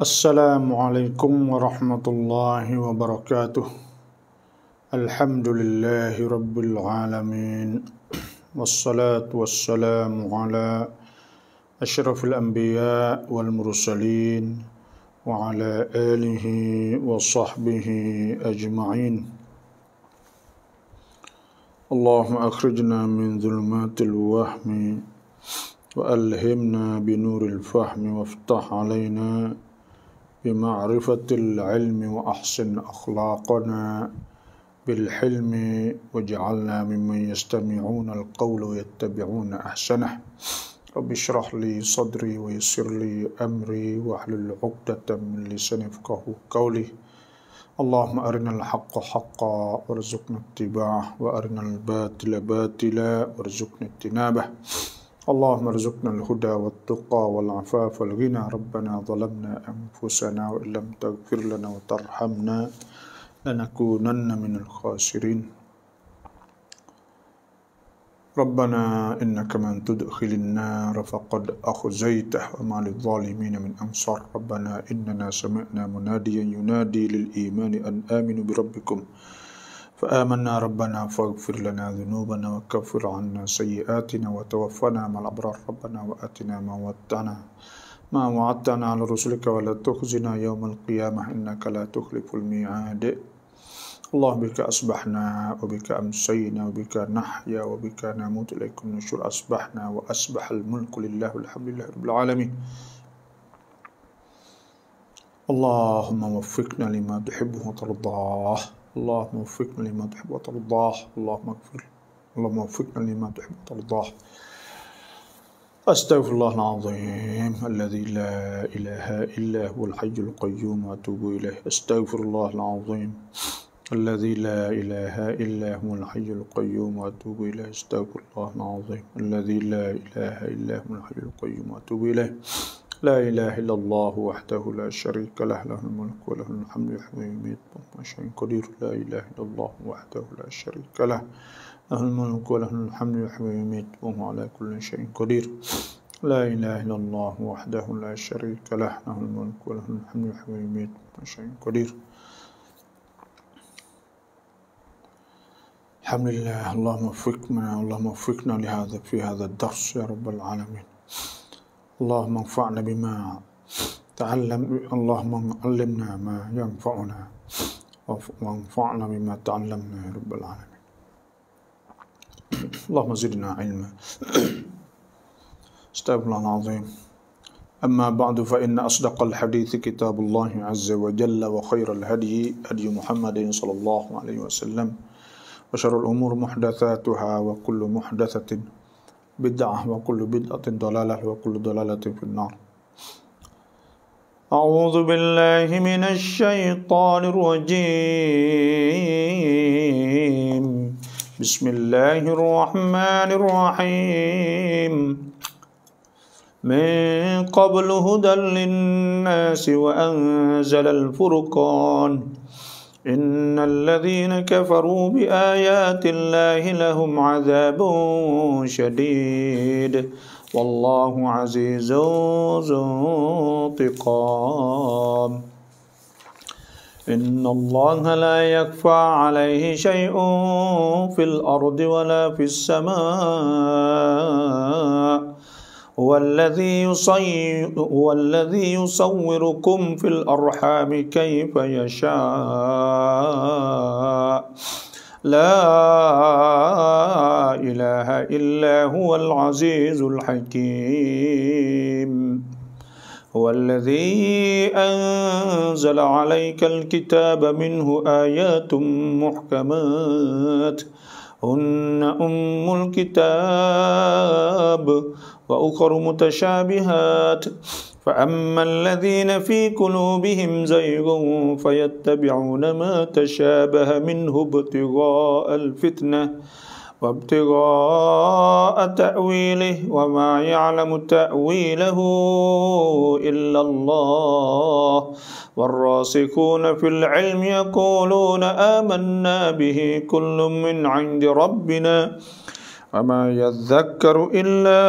Assalamualaikum warahmatullahi wabarakatuh. Alhamdulillahi rabbil alamin. Wassalatu wassalamu ala asyrafil anbiya wal mursalin wa ala alihi wa sahbihi ajma'in. Allahumma akhrijna min dhulumatil wahmi wa alhimna binuril fahmi waftah alaina bima'rifatil ilmi wa ahsin akhlaqana bil hilmi waj'alna mimman yastami'una al-qawla wa yattabi'una ahsanah. Rabbi shrah li sadri wa yassir li amri wa hlul 'uqdatam min lisani yafqahu qawli. Allahumma arinal haqqa haqqan warzuqna ittiba'ah wa arinal batila batila warzuqna ijtinabah. Allahumma arzuqna al-huda wat-tuqa wal-'afafa wal-ghina. Rabbana zalamna anfusana wa illam taghfir lana wa tarhamna lanakunanna minal khasirin. Rabbana innaka man tudkhilin nar faqad akhzaitah wa ma lidh-dhalimin min ansar. Rabbana innana sami'na munadiyan yunadi lil imani an aminu bi rabbikum فآمنا ربنا فاغفر لنا ذنوبنا وكفر عنا سيئاتنا وتوفنا مع الأبرار. ربنا وآتنا ما وعدتنا على رسلك ولا تخزنا يوم القيامة إنك لا تخلف الميعاد. الله بك أصبحنا وبك أمسينا وبك نحيا وبك نموت إليك النشور. أصبحنا وأصبح الملك لله والحمد لله رب العالمين. اللهم وفقنا لما تحبه وترضاه. اللهم وفقنا لما تحب وترضاه. اللهم وفقنا لما تحب وترضاه. أستغفر الله العظيم الذي لا إله إلا هو الحي القيوم وأتوب إليه. أستغفر الله العظيم الذي لا إله إلا هو الحي القيوم وأتوب إليه. أستغفر الله العظيم الذي لا إله إلا هو الحي القيوم وأتوب إليه. لا إله إلا الله وحده لا شريك له له الملك وله الحمد يحيي ويميت وهو شيء قدير. لا إله إلا الله وحده لا شريك له له الملك وله الحمد يحيي ويميت وهو على كل شيء قدير. لا إله إلا الله وحده لا شريك له له الملك وله الحمد يحيي ويميت وهو شيء قدير. الحمد لله. اللهم وفقنا لهذا في هذا الدرس يا رب العالمين. اللهم انفعنا بما تعلم. اللهم علمنا ما ينفعنا وانفعنا بما تعلمنا يا رب العالمين. اللهم زدنا علما. استغفر الله العظيم. أما بعد فإن أصدق الحديث كتاب الله عز وجل وخير الهدي هدي محمد صلى الله عليه وسلم وشر الأمور محدثاتها وكل محدثة بدعة وكل بدعة ضلالة وكل ضلالة في النار. أعوذ بالله من الشيطان الرجيم. بسم الله الرحمن الرحيم. من قبل هدى للناس وأنزل الفرقان. إن الذين كفروا بآيات الله لهم عذاب شديد والله عزيز ذو انتقام. إن الله لا يخفى عليه شيء في الأرض ولا في السماء. هو الذي يصوركم في الأرحام كيف يشاء. لا إله إلا هو العزيز الحكيم. هو الذي أنزل عليك الكتاب منه آيات محكمات هن أم الكتاب وأخر متشابهات. فأما الذين في قلوبهم زيغ فيتبعون ما تشابه منه ابتغاء الفتنة وابتغاء تأويله وما يعلم تأويله إلا الله والراسخون في العلم يقولون آمنا به كل من عند ربنا وما يذكر إلا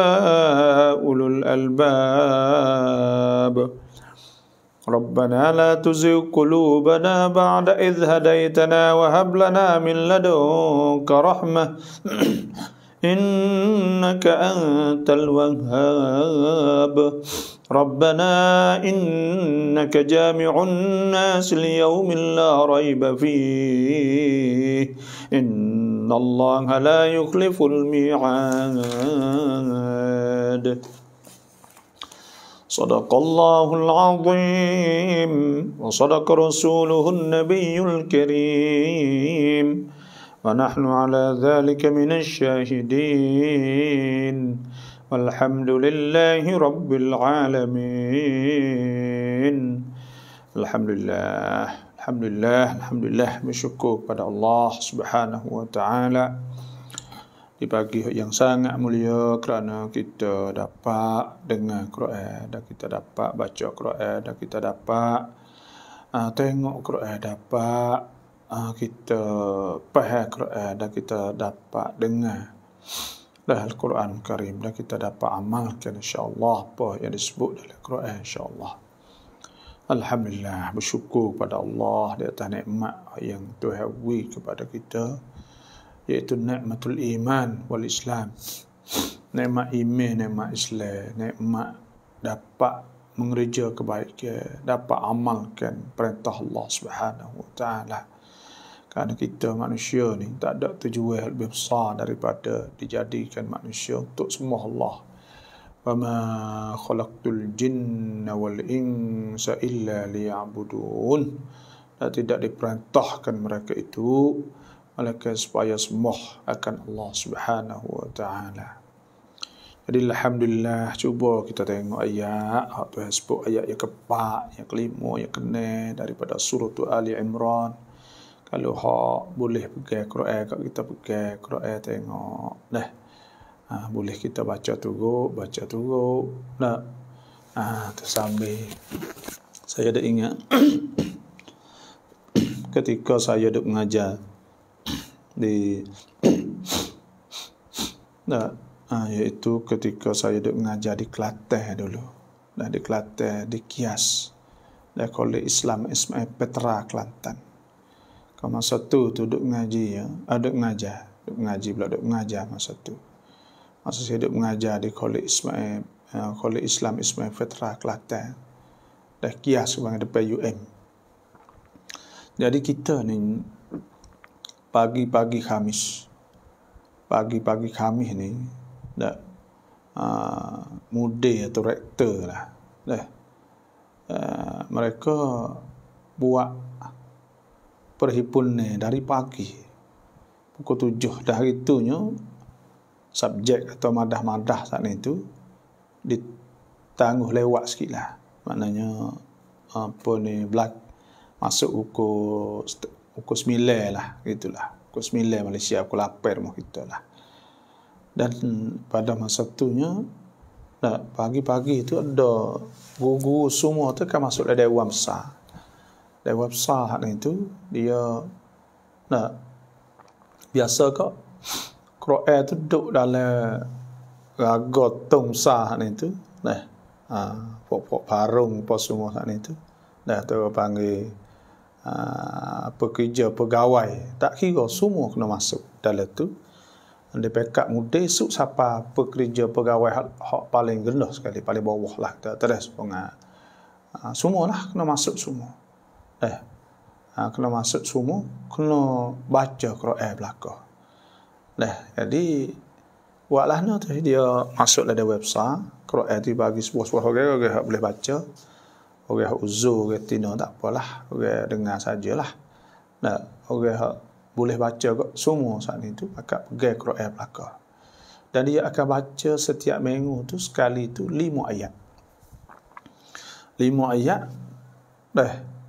أولو الألباب. ربنا لا تزغ قلوبنا بعد إذ هديتنا وهب لنا من لدنك رحمة إنك أنت الوهاب ربنا إنك جامع الناس ليوم لا ريب فيه إن الله لا يخلف الميعاد صدق الله العظيم وصدق رسوله النبي الكريم ونحن على ذلك من الشاهدين والحمد لله رب العالمين. Alhamdulillah bersyukur pada Allah Subhanahu wa taala di pagi yang sangat mulia kerana kita dapat dengar Quran dan kita dapat baca Quran dan kita dapat tengok Quran, dapat kita faham Quran dan kita dapat dengar Al-Quran Karim dan kita dapat amalkan insya-Allah apa yang disebut dalam Quran insya-Allah. Alhamdulillah, bersyukur pada Allah di atas nikmat yang Tuhan beri kepada kita, iaitu nikmatul iman wal Islam. Nikmat iman, nikmat Islam, nikmat dapat mengerja kebaikan, dapat amalkan perintah Allah Subhanahu wa taala. Kerana kita manusia ni tak ada tujuan lebih besar daripada dijadikan manusia untuk sembah Allah. Wa ma khalaqtul jinna wal insa illa liya'budun. Dan tidak diperintahkan mereka itu melainkan supaya sembah akan Allah Subhanahu wa taala. Jadi alhamdulillah, cuba kita tengok ayat Tuhan sebut, ayat yang keempat, yang kelima, yang keenam daripada surah Ali Imran. Kalau hak boleh pegang Quran, kat kita pegang Quran tengok dah. Boleh kita baca turut nah. Tersambil saya ada ingat ketika saya duk mengajar di iaitu ketika saya duk mengajar di Kelantan dulu. Nah, di Kelantan di Kias. Di Kolej Islam Ismail Petra Kelantan. Kalau masa tu duk ngaji ya, duk mengajar masa tu. Masa saya duk mengajar di Kolej Islam Ismail Petra Kelantan. Dah Kias bang depan UM. Jadi kita ni pagi-pagi Khamis ni dah mudi atau rektor lah dah mereka buat perhimpunan dari pagi pukul 7 dah itunya subjek atau madah-madah saat itu ditangguh lewat sikit lah, maknanya apa ni masuk pukul 9 lah gitulah, pukul 9 Malaysia, pukul 8 rumah kita lah. Dan pada masa itunya pagi-pagi itu ada guru semua tu kan masuk dalam dewan besar. Dewan besar itu dia biasa kok Quran tu duduk dalam raga tong besar itu pokok parung apa semua itu tu panggil pekerja pegawai, tak kira semua kena masuk dalam tu. Dia pekat muda esok siapa pekerja pegawai hak paling rendah sekali, paling bawah lah kita terus semualah kena masuk semua. Kena masuk semua, kena baca Quran belaka. Jadi buatlah tu dia masuk dalam website Quran tu bagi sebuah orang boleh baca. Orang uzur, orang tidak tak apalah, orang dengar sajalah. Orang boleh baca kok semua saat itu pakai pegang Quran belaka. Dan dia akan baca setiap minggu tu sekali tu 5 ayat. 5 ayat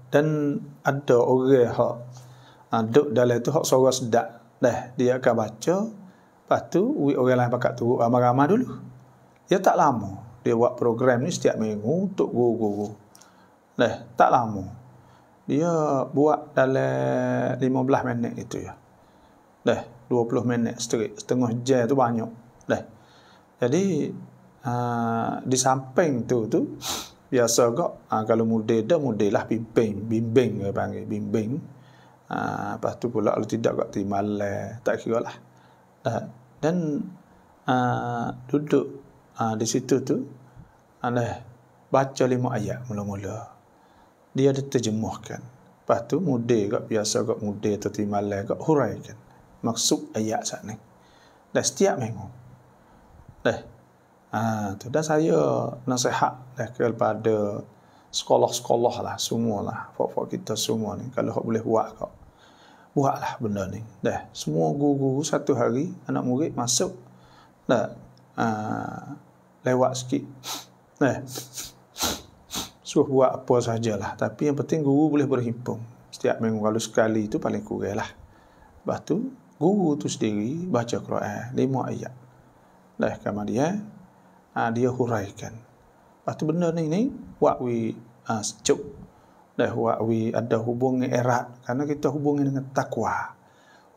dan ada orang hak duduk dalam tu hak suara sedap. Dia akan baca, lepas tu orang lain pakai turut ramai-ramai dulu. Dia tak lama. Dia buat program ni setiap minggu untuk guru-guru. Tak lama. Dia buat dalam 15 minit itu ya. 20 minit setengah jam tu banyak. Jadi di samping tu biasa kok kalau muda lah bimbing dia panggil bimbing. Lepas tu pula kalau tidak kok timalah tak kira lah. Dan duduk di situ tu baca 5 ayat mula-mula. Dia diterjemahkan. Lepas tu muda kok biasa kok muda tu timalah kok huraikan maksud ayat saat ni. Dan setiap minggu. Tu dah saya nasihat kepada sekolah-sekolah lah semualah fok kita semua ni kalau boleh buatlah benda ni. Semua guru satu hari anak murid masuk lewat sikit. Suruh buat apa sajalah, tapi yang penting guru boleh berhimpun setiap minggu, kalau sekali tu paling kurang lah. Lepas tu guru tu sendiri baca Quran 5 ayat. Kemudian dia huraikan. Lepas tu benda ni wakwi sejuk. Wakwi ada hubungan erat kerana kita hubungi dengan takwa.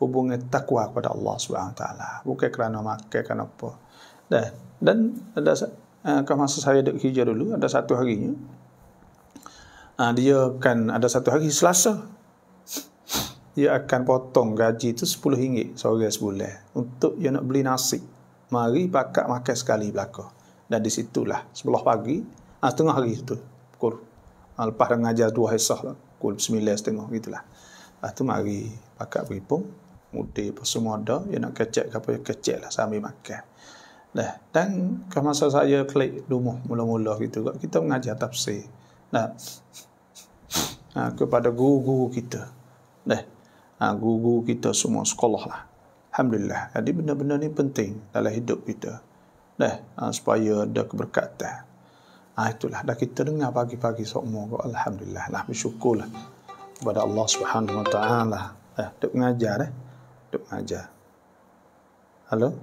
Hubungi takwa kepada Allah SWT. Bukan kerana makan kerana apa. Dan ada masa saya duduk hijau dulu, ada satu harinya dia akan ada satu hari Selasa dia akan potong gaji tu RM10 seorang sebulan untuk dia nak beli nasi. Mari pakat makan sekali belakang. Dan di situlah 10 pagi, tengah hari tu pukul lepas dah ngajar 2 hisah lah, pukul 9.30 gitulah. Lepas tu mari pakat berhimpun, muda apa semua ada, dia nak kecek apa dia kecek lah sambil makan. Dan ke masa saya klik rumah mula-mula gitu, kita mengajar tafsir. Kepada guru-guru kita. Guru kita semua sekolah lah. Alhamdulillah. Jadi benda-benda ni penting dalam hidup kita. Supaya ada keberkatan. Itulah. Dah kita dengar pagi-pagi semua. Alhamdulillah lah. Bersyukurlah kepada Allah Subhanahu Wa Taala. Duk mengajar Duk mengajar. Halo?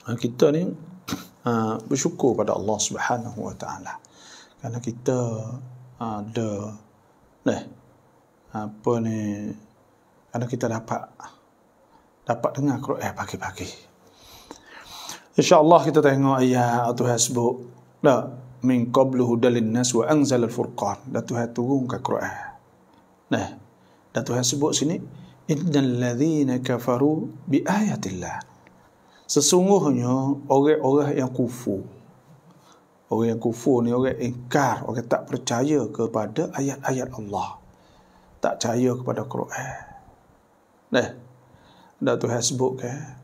Kita ni bersyukur pada Allah Subhanahu Wa Taala kerana kita ada kerana kita dapat dengar Quran pagi-pagi. InsyaAllah kita tengok ayat Tuhan sebut min qablu hudal linnas wa anzal al-furqan. Dan Tuhan turunkan Quran. Dan Tuhan sebut sini innal ladzina kafaru bi ayatillah. Sesungguhnya orang-orang yang kufur. Orang yang kufur ni orang ingkar, orang tak percaya kepada ayat-ayat Allah. Tak percaya kepada Quran. Dah Tuhan sebut kan.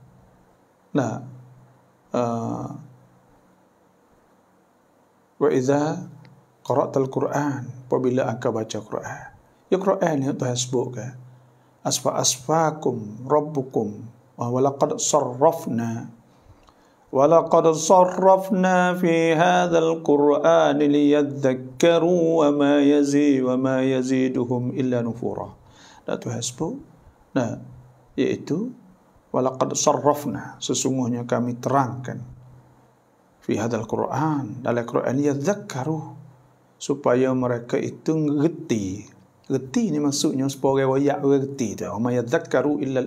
Wa idza qara'tal Quran, apabila engkau baca Quran. Ya Quran ni Tuhan sebut kan. Asfa'akum rabbukum walaqad sarrafna fi hadzal Qur'an liyadhakkaru wa ma yaziduhum illa nufura. Dan Tuhan sebut iaitu walaqad sarrafna, sesungguhnya kami terangkan fi hadzal Qur'an, dalam Quran liyadhakkaru, supaya mereka itu ngerti. Reti ni maksudnya supaya orang reti tu. Ma yadhakkaru illa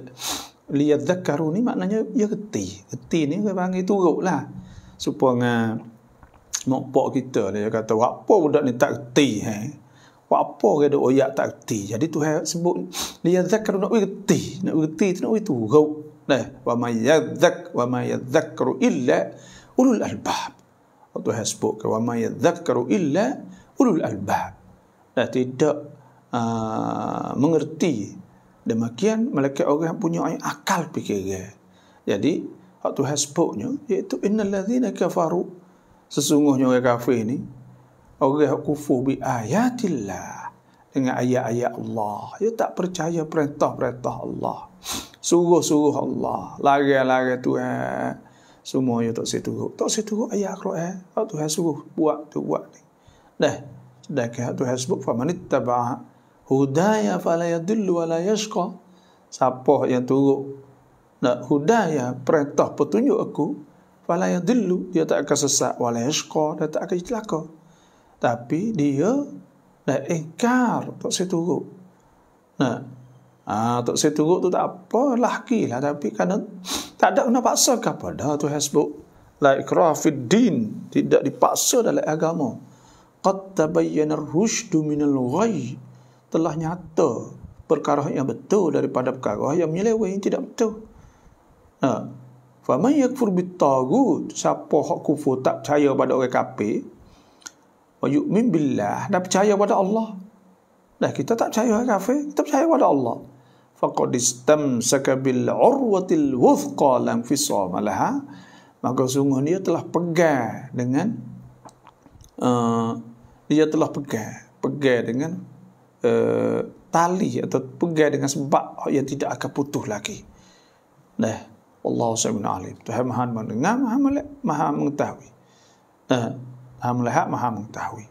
liyadhakkaru ni maknanya dia reti. Reti ni dia panggil turutlah. Supaya mokpok kita dia kata apa budak ni tak reti apa ke ada oyak tak reti. Jadi Tuhan sebut liyadhakkaru nak reti. Nak reti tu nak turut. Wa ma yadhakkaru illa ulul albab. Tuhan sebut wa ma yadhakkaru illa ulul albab. Tidak mengerti demikian malaikat orang punya akal fikiran. Jadi hak Tuhan sebutnya iaitu innal ladzina kafaru, sesungguhnya orang kafir ni orang yang kufur bi ayatillah, dengan ayat-ayat Allah. Dia tak percaya perintah-perintah Allah, suruh-suruh Allah, larang-larang Tuhan, semua dia tak seturut ayat Quran. Hak Tuhan suruh buat tu buat ni. Sedangkan Tuhan sebut famanittaba'a hudaya fala yadillu wala yashqa. Siapa yang turut hudaya, perintah petunjuk aku, fala yadillu, dia tak akan sesat, wala yashqa, dia tak akan celaka. Tapi dia ingkar, tak seturut. Tak seturut tu tak apa, laki lah, tapi kerana Tak ada kena paksa kepada Tuhan sebut la ikraha fid din, tidak dipaksa dalam agama. Qad tabayyana ar-rusydu minal ghayy, telah nyata perkara yang betul daripada perkara yang menyeleweng, tidak betul. Faman yakfur bit-taghut, siapa hak kufur tak percaya pada orang kafir, wa yu'min billah, dah percaya pada Allah. Dah kita tak percaya orang kafir, kita percaya pada Allah. Faqad istamsaka bil urwatil wuthqa lam fisama laha, maka sungguh dia telah pegang dengan pegang dengan tali atau pegang dengan sebab yang tidak akan putus lagi. Nah, Allah Subhanahu alim. Tuhan Maha mendengar, Maha mengetahui. Maha melihat, Maha mengetahui.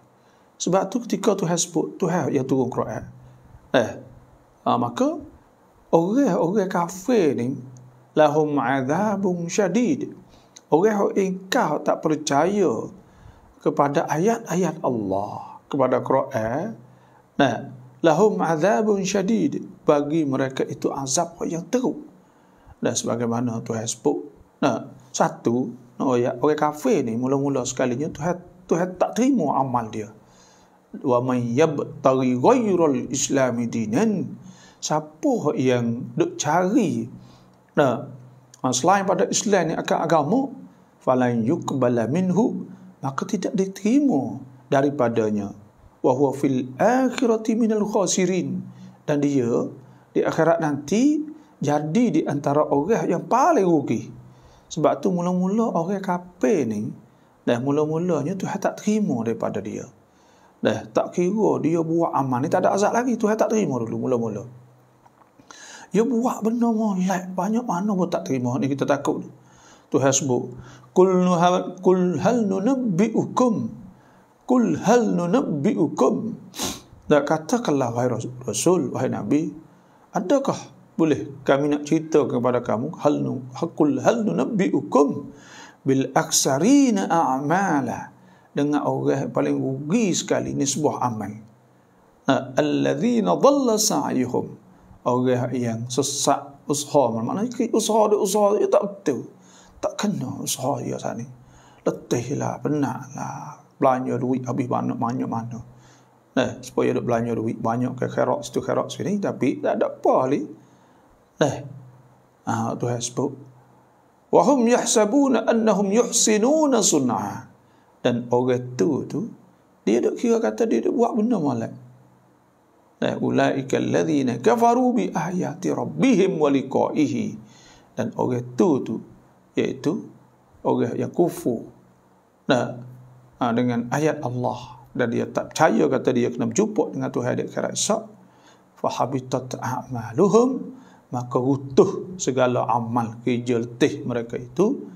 Sebab tu ketika Tuhan sebut, Tuhan yang turun Quran, maka orang kafir ni lahum azabun syadid. Orang yang ingkar, tak percaya kepada ayat-ayat Allah, kepada Quran, lahum azabun syadid, bagi mereka itu azab yang teruk. Dan sebagaimana Tuhan sebut, satu, orang kafir ni mula-mula sekalinya Tuhan tak terima amal dia. Wa man yabtaghi ghairal islami dinan, siapa yang duk cari selain pada Islam ni akan agama, falan yuqbala minhu, maka tidak diterima daripadanya. Wa huwa fil akhirati minal khasirin, dan dia di akhirat nanti jadi di antara orang yang paling rugi. Sebab tu mula-mula orang kafir ni, mula-mulanya Tuhan tak terima daripada dia. Tak kira dia buat amal ni tak ada azab lagi, Tuhan tak terima dulu mula-mula. Dia buat benda molek banyak mana pun tak terima, ni kita takut. Tuhan sebut, Qul hal nunabbi'ukum, dan katakanlah wahai Rasul, wahai Nabi, adakah boleh kami nak cerita kepada kamu, qul hal nunabbi'ukum bil aksarina a'mala, dengan orang yang paling rugi sekali ni sebuah amal. Alladzina dhalla sa'yuhum, orang yang sesat usaha, maknanya usaha dia tak betul, tak kena usaha dia saat ni, letihlah, penatlah, belanja duit habis banyak mana, supaya dia belanja duit banyak ke khairat situ khairat sini, tapi tak ada apa lagi. Tuhan sebut, wa hum yahsabuna annahum yuhsinuna sun'a, dan orang tu dia duk kira kata dia duk buat benda molek. Ulaika alladzina kafaru bi ayati rabbihim wa liqa'ihi, dan orang tu iaitu orang yang kufur dengan ayat Allah, dan dia tak percaya kata dia kena berjumpa dengan Tuhan di akhirat esok. Fa habitat a'maluhum, maka runtuh segala amal kerja letih mereka itu.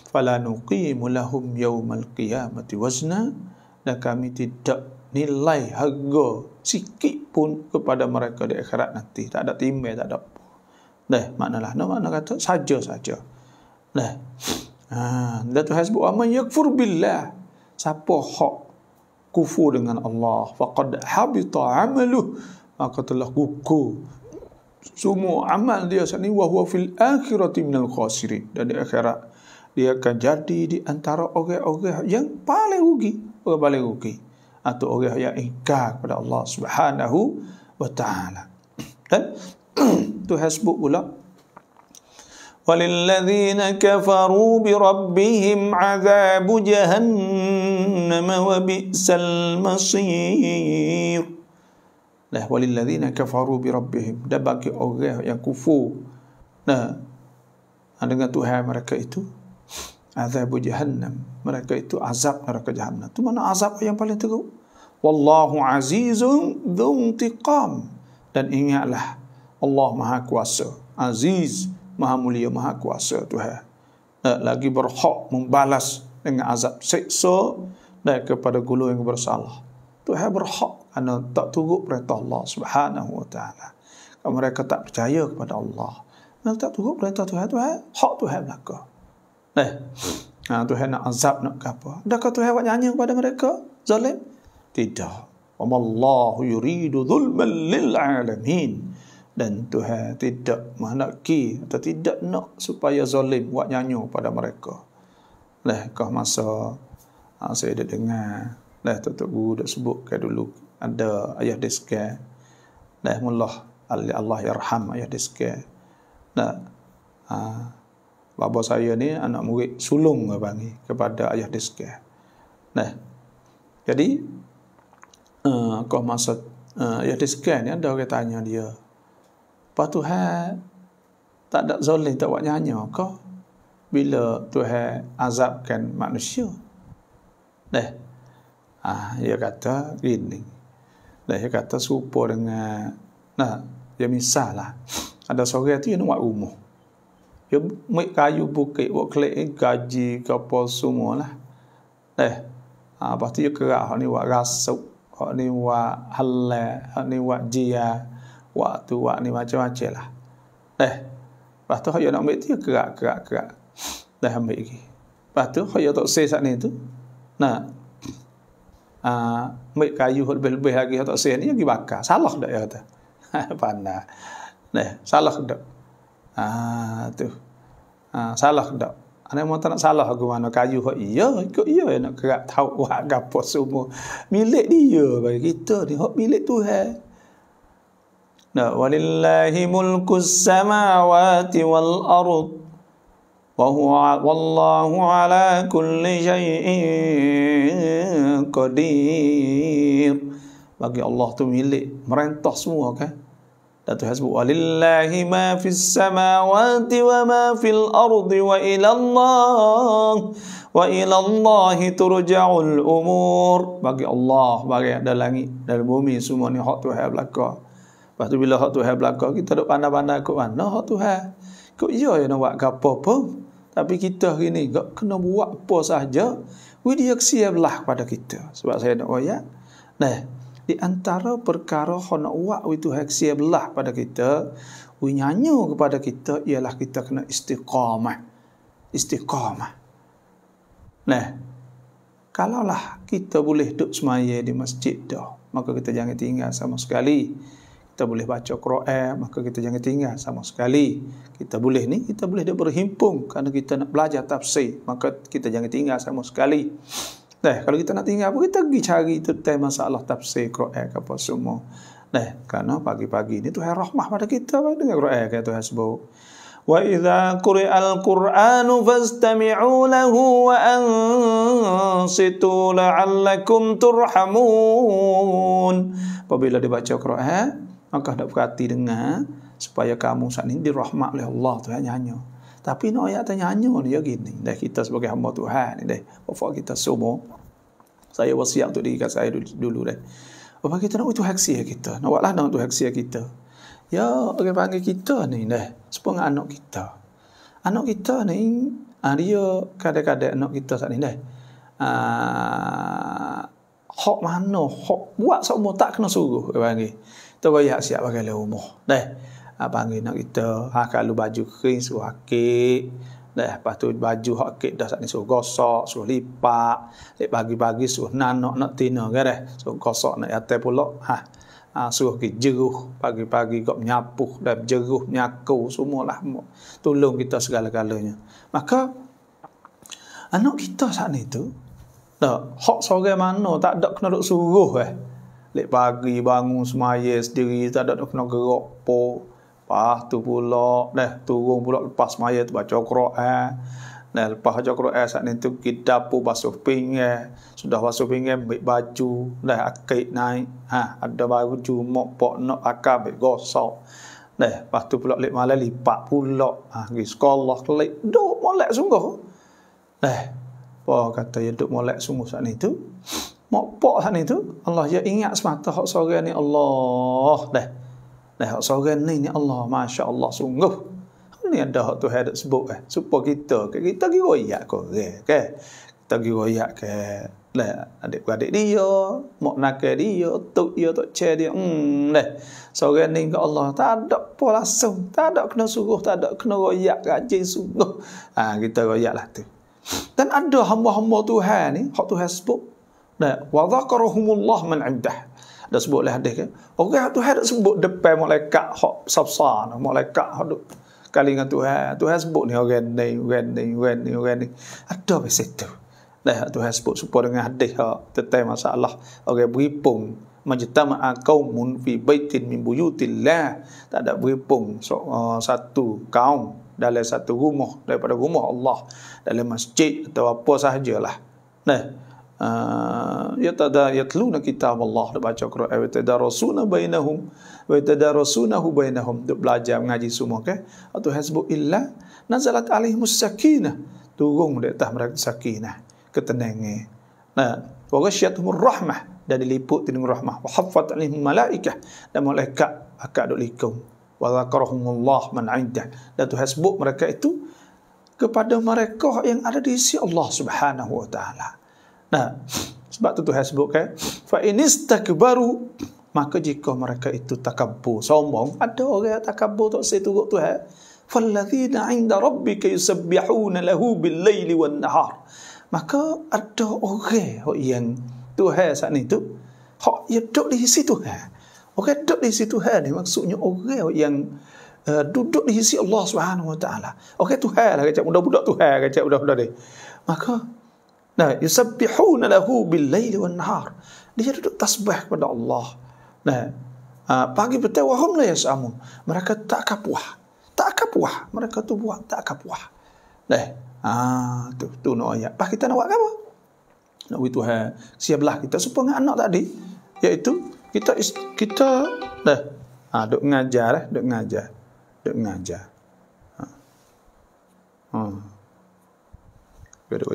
Fala nuqimu lahum yaumal qiyamati wazna, dan kami tidak nilai harga sikit pun kepada mereka di akhirat nanti, tak ada timbal, tak ada apa. Makna kata saja. Dan Tuhan sebut, aman yakfur billah, siapa hak kufur dengan Allah, faqad habita amaluh, maka telah gugur semua amal dia saat ni, wa huwa fil akhirati minal khasirin, dan di akhirat dia akan jadi di antara orang-orang yang paling rugi, atau orang yang ingkar kepada Allah Subhanahu wa ta'ala. Dan Tuhan sebut pula, walilladzina kafaru bi rabbihim azabu jahannam wa bi'sal masir. Walilladzina kafaru bi rabbihim, dan bagi orang yang kufur dengan Tuhan mereka itu, azabu jahannam, mereka itu azab neraka jahannam. Itu mana azab yang paling teruk. Wallahu azizun dzu intiqam, dan ingatlah Allah Maha Kuasa, aziz, Maha Mulia, Maha Kuasa Tuhan, lagi berhak membalas dengan azab seksa dan kepada golongan yang bersalah. Tuhan berhak kerana tak turut perintah Allah Subhanahu wa ta'ala. Kalau mereka tak percaya kepada Allah, mereka tak turut perintah Tuhan, hak Tuhan belaka. Tuhan nak azab, nak apa? Adakah Tuhan buat nyanyi kepada mereka zalim? Tidak. Wallahu yuridu zulman lil alamin. Dan Tuhan tidak menghendaki atau tidak nak supaya zalim buat nyanyo pada mereka. Kau masa saya dah dengar Tok Guru dah sebut ke dulu ada ayah diska mullah Allah yarham ayah diska. Bapa saya ni anak murid sulung panggil kepada ayah diska. Jadi kau masa ayah diska ni ada orang tanya dia, apa Tuhan tak ada zalim tak buat nyanyo kau bila Tuhan azabkan manusia? Dia kata gini. Dia kata serupa dengan dia misal lah. Ada seorang tu yang nak buat rumah. Dia ambil kayu bukit, buat kelik gaji ke apa semua lah. Lepas tu dia kerak, hak ni buat rasuk, hak ni buat halal, hak ni buat jia, waktu buat ni macam-macam lah. Lepas tu dia nak ambil tu dia kerak. Dah ambil lagi. Lepas tu dia tak say saat ni tu. Ambil kayu lebih-lebih lagi tak say ni pergi bakar. Salah tak dia kata. Pandai. Salah tak. Tu. Salah tak. Ana mau tak nak salah aku mana kayu hak ikut nak kerak tahu buat gapo semua. Milik dia bagi kita ni hak milik Tuhan. Walillahi mulkus samawati wal ard. Wallahu ala kulli syai'in qadir. Bagi Allah tu milik merentah semua kan. Dan Tuhan sebut walillahi ma fis samawati wa ma fil ardi wa ila Allahi turja'ul umur. Bagi Allah bagi ada langit dan bumi semua ni hak Tuhan belaka. Lepas tu bila hak Tuhan belaka kita duk pandai-pandai kok mana hak Tuhan. Kok ya nak buat apa pun. Tapi kita hari ni tak kena buat apa sahaja. Dia kesiaplah pada kita. Sebab saya nak ayat. Di antara perkara yang nak buat itu kesiaplah pada kita. Nyanyo kepada kita ialah kita kena istiqamah. Kalaulah kita boleh duduk semaya di masjid dah, maka kita jangan tinggal sama sekali. Kita boleh baca Quran, maka kita jangan tinggal sama sekali. Kita boleh dia berhimpun kerana kita nak belajar tafsir, maka kita jangan tinggal sama sekali. Kalau kita nak tinggal apa, kita pergi cari tentang masalah tafsir Quran ke apa semua. Kerana pagi-pagi ni Tuhan rahmah pada kita dengan Quran kata Tuhan sebut. Wa idza quri'al Qur'anu fastami'u lahu wa ansitu la'allakum turhamun. Apabila dibaca Quran, maka hendak perhati dengar supaya kamu saat ini dirahmat oleh Allah Tuhan nyanyo. Tapi nak ayat nyanyo dia gini. Kita sebagai hamba Tuhan ni bapak kita semua. Saya wasiat untuk diri saya dulu Bapak kita nak itu haksi kita. Nak buatlah nak itu haksi kita. Ya, orang panggil kita ni supaya anak kita. Anak kita ni dia kadang-kadang anak kita saat ni hak mana hak buat semua tak kena suruh panggil. Tergoyak siap pakai rumah. Panggil nak kita kalau baju kering suruh akik. Lepas tu baju akik dah saat ni suruh gosok, suruh lipat. Pagi-pagi suruh nak tina ke suruh gosok nak atas pula. Suruh ke jeruh pagi-pagi kau menyapuh dan jeruh menyaku semualah tolong kita segala-galanya. Maka anak kita saat ni tu hak seorang mana tak ada kena duk suruh lek pagi bangun semaya sendiri tak ada kena gerak po. Lepas tu pula turun pula lepas semaya tu baca Quran. Lepas baca Quran saat ni tu pergi dapur basuh pinggan. Sudah basuh pinggan ambil baju, akik naik. Ada baju mok nak pakai ambil gosok. Lepas tu pula lek malam lipat pula. Pergi sekolah kelik duk molek sungguh. Apa kata dia duk molek sungguh saat ni tu. Mokpok saat ni tu Allah dia ingat semata hak seorang ni Allah hak seorang ni Allah masya-Allah sungguh ni ada hak Tuhan ada sebut supaya kita pergi royak kita pergi royak ke adik-adik dia mak nakal dia tok dia tok ceh dia seorang ni ke Allah tak ada apa langsung tak ada kena suruh tak ada kena royak rajin sungguh kita royaklah tu. Dan ada hamba-hamba Tuhan ni hak Tuhan sebut wa dzakarahumullah man 'indah. dah sebut lah hadis kan. Orang Tuhan dak sebut depan malaikat hak besar-besar, malaikat hak duk kali dengan Tuhan. Tuhan sebut ni orang ni. Ada apa situ? Dah Tuhan sebut supaya dengan hadis tentang masalah orang berhimpun majtama'a qaumun fi baitin min buyutillah. Tak ada berhimpun satu kaum dalam satu rumah daripada rumah Allah, dalam masjid atau apa sahajalah. Nah, yatluna kitab Allah, baca Quran, wa tadarasuna bainahum wa tadarasunahu bainahum, duk belajar mengaji semua kan. Tuhan sebut illa nazalat alaihimus sakinah, turun di atas mereka sakinah, ketenangan. Nah, wa ghasyiyatuhumur rahmah, dan diliput dengan rahmah, wa haffat alaihim malaikah, dan malaikat akak duk likung, wa zakarahumullah man 'indah, dan Tuhan sebut mereka itu kepada mereka yang ada di sisi Allah Subhanahu wa taala. Nah, sebab tu Tuhan sebut kan, fa inistakbaru, maka jika mereka itu takabbur, sombong, ada orang yang takabbur tak say turut Tuhan, fallazina 'inda rabbika yusabbihuna lahu bil-laili wan-nahar, maka ada orang yang Tuhan saat ni tu hak yang duduk di sisi Tuhan. Orang duduk di sisi Tuhan ni maksudnya orang yang duduk di sisi Allah Subhanahu wa taala. Orang Tuhan lah, kacak budak-budak Tuhan, kacak budak-budak ni. Maka yusabbihuna lahu bil-laili wan-nahar, dia duduk tasbih kepada Allah. Pagi petang wa hum la yas'amun, mereka tak kapuah. Mereka tu buat tak kapuah. Tu no ayat. Pas kita nak buat apa? Nak bagi Tuhan siaplah kita supaya anak tadi, iaitu kita duk ngajar. Kita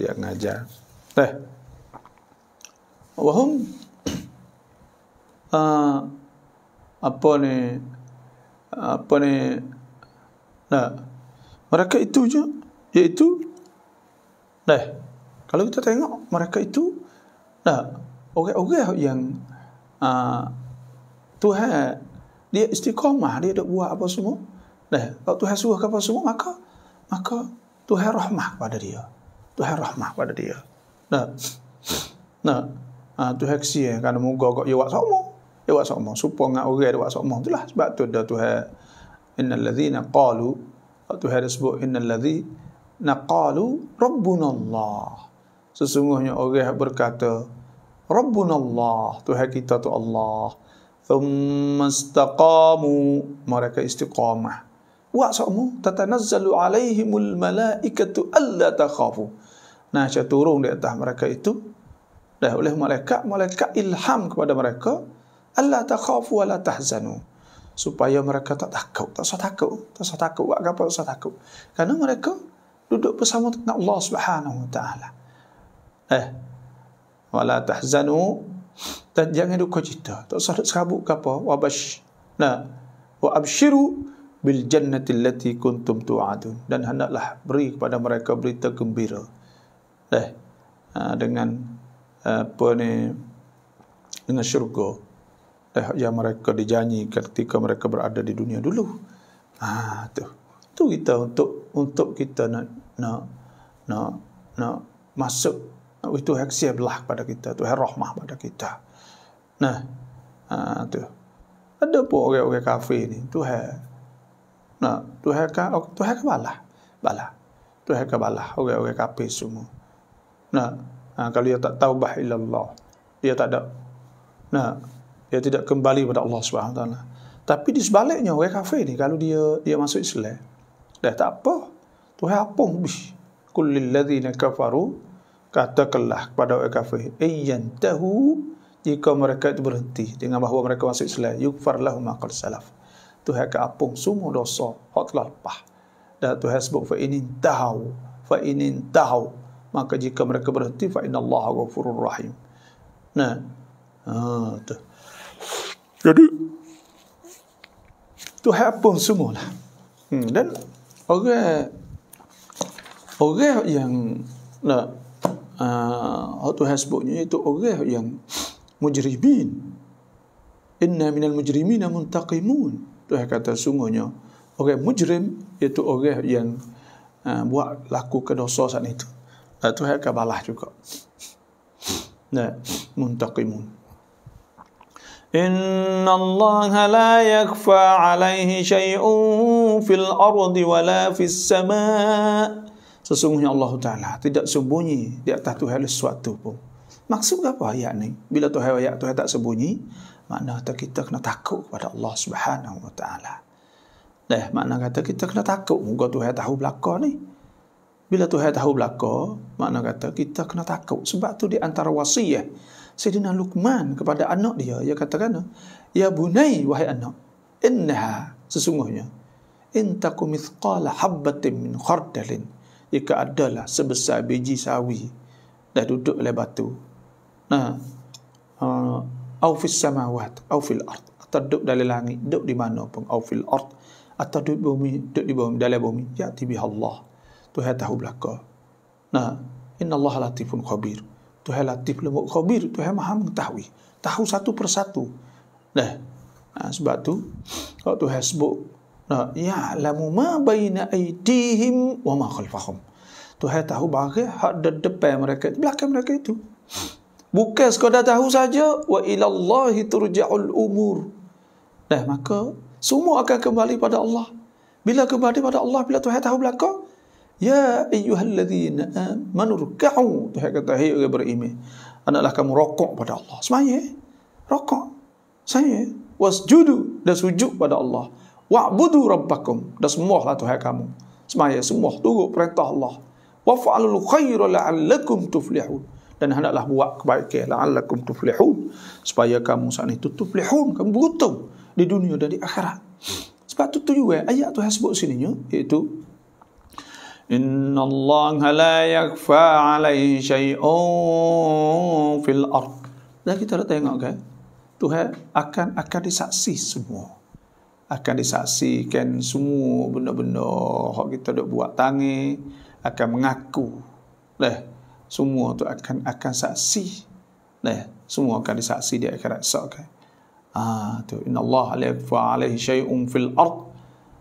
ayat ngajar. Wahum apa ni mereka itu je, iaitu kalau kita tengok mereka itu orang-orang yang Tuhan dia istiqamah, dia dak buat apa semua. Kalau Tuhan suruh apa semua, maka Tuhan rahmah pada dia. Tuhan kesian kan moga kok dia buat sama supaya orang dia buat sama. Itulah sebab tu dah Tuhan innal ladzina qalu, Tuhan sebut innal ladzina qalu rabbuna Allah. Sesungguhnya orang berkata Rabbuna Allah, Tuhan kita tu Allah. Thumma istaqamu, mereka istiqamah. Wa sa'mu tatanazzalu alaihimul malaikatu alla takhafu. Saya turun di atas mereka itu oleh malaikat ilham kepada mereka alla takhafu wa la tahzanu, supaya mereka tak usah takut. Buat apa usah takut? Karena mereka duduk bersama dengan Allah Subhanahu wa taala. Wala tahzanu, dan jangan duka cita, tak usah serabut ke apa. Wa abshiru bil jannati allati kuntum tu'adun, dan hendaklah beri kepada mereka berita gembira dengan dengan syurga yang mereka dijanjikan ketika mereka berada di dunia dulu. Tu kita untuk kita nak masuk itu Tuhan belah pada kita, Tuhan rahmah pada kita. Tu ada pun orang-orang kafir ni Tuhan balah orang-orang kafir semua. Kalau dia tak taubah ilallah, dia tak ada dia tidak kembali kepada Allah Subhanahu wa taala. Tapi di sebaliknya orang kafir ni kalau dia masuk Islam, dah tak apa, Tuhan apung kullil ladzina kafaru, katakanlah kepada orang kafir, ayyantahu, jika mereka itu berhenti dengan bahawa mereka masuk Islam, yukfar lahum ma qad salaf, Tuhan akan apung semua dosa hak telah lepas. Dan Tuhan sebut fa inintahau, maka jika mereka berhenti, fa innallaha ghafurur rahim. Jadi Tuhan apung semualah. Dan orang yang Tuhan sebutnya itu orang yang mujrimin. Inna minal mujrimina muntaqimun. Tuhan kata sungguhnya orang mujrim itu orang yang buat laku kedosa saat itu. Tuhan akan balas juga. Muntaqimun. Inna Allah la yakfa alaihi syai'un fil ardi wala fis sama'. Sesungguhnya Allah Ta'ala tidak sembunyi di atas Tuhan sesuatu pun. Maksud apa ayat ni? Bila Tuhan tak sembunyi, makna kata kita kena takut kepada Allah Subhanahu Wa Ta'ala. Makna kata kita kena takut moga Tuhan tahu belaka ni. Bila Tuhan tahu belaka, makna kata kita kena takut. Sebab tu di antara wasiat Sayyidina Luqman kepada anak dia, dia katakan, ya bunai, wahai anak, innaha, sesungguhnya, in taku mithqala habbatin min khardalin, jika adalah sebesar biji sawi dah duduk oleh batu, au fis samawat au fil ard, atau duduk dalam langit, duduk di mana pun, au fil ard, atau duduk di bumi, dalam bumi, ya'ti biha Allah, Tuhan tahu belaka. Inna Allah latifun khabir, Tuhan latif lembut khabir, Tuhan maha mengetahui, tahu satu persatu. Sebab tu kalau Tuhan sebut ya'lamu ma baina aydihim wa ma khalfahum, Tuhan tahu barang hak di depan mereka, belakang mereka itu. Bukan sekadar tahu saja, wa ilallahi turja'ul umur. Maka semua akan kembali pada Allah. Bila kembali pada Allah, bila Tuhan tahu belakang, ya ayyuhalladzina amanu ruk'u, Tuhan kata, hai orang beriman, hendaklah kamu rokok pada Allah. Semaya rokok, saya wasjudu, dan sujud pada Allah, wa'budu rabbakum, dan sembahlah Tuhan kamu. Semaya semua turut perintah Allah. Waf'alul khaira la'allakum tuflihun, dan hendaklah buat kebaikan la'allakum tuflihun, supaya kamu saat itu tuflihun, kamu beruntung di dunia dan di akhirat. Sebab tu juga ayat Tuhan sebut sininya, iaitu Inna Allah la yakfa alaihi syai'un fil ard. Dan kita dah tengok kan, Tuhan akan disaksi semua. Akan disaksikan semua benda-benda yang kita dah buat tangi, akan mengaku. Semua tu akan saksi. Semua akan disaksi di akhirat esok kan. Tu Inna Allah la yakfa alaihi syai'un fil ard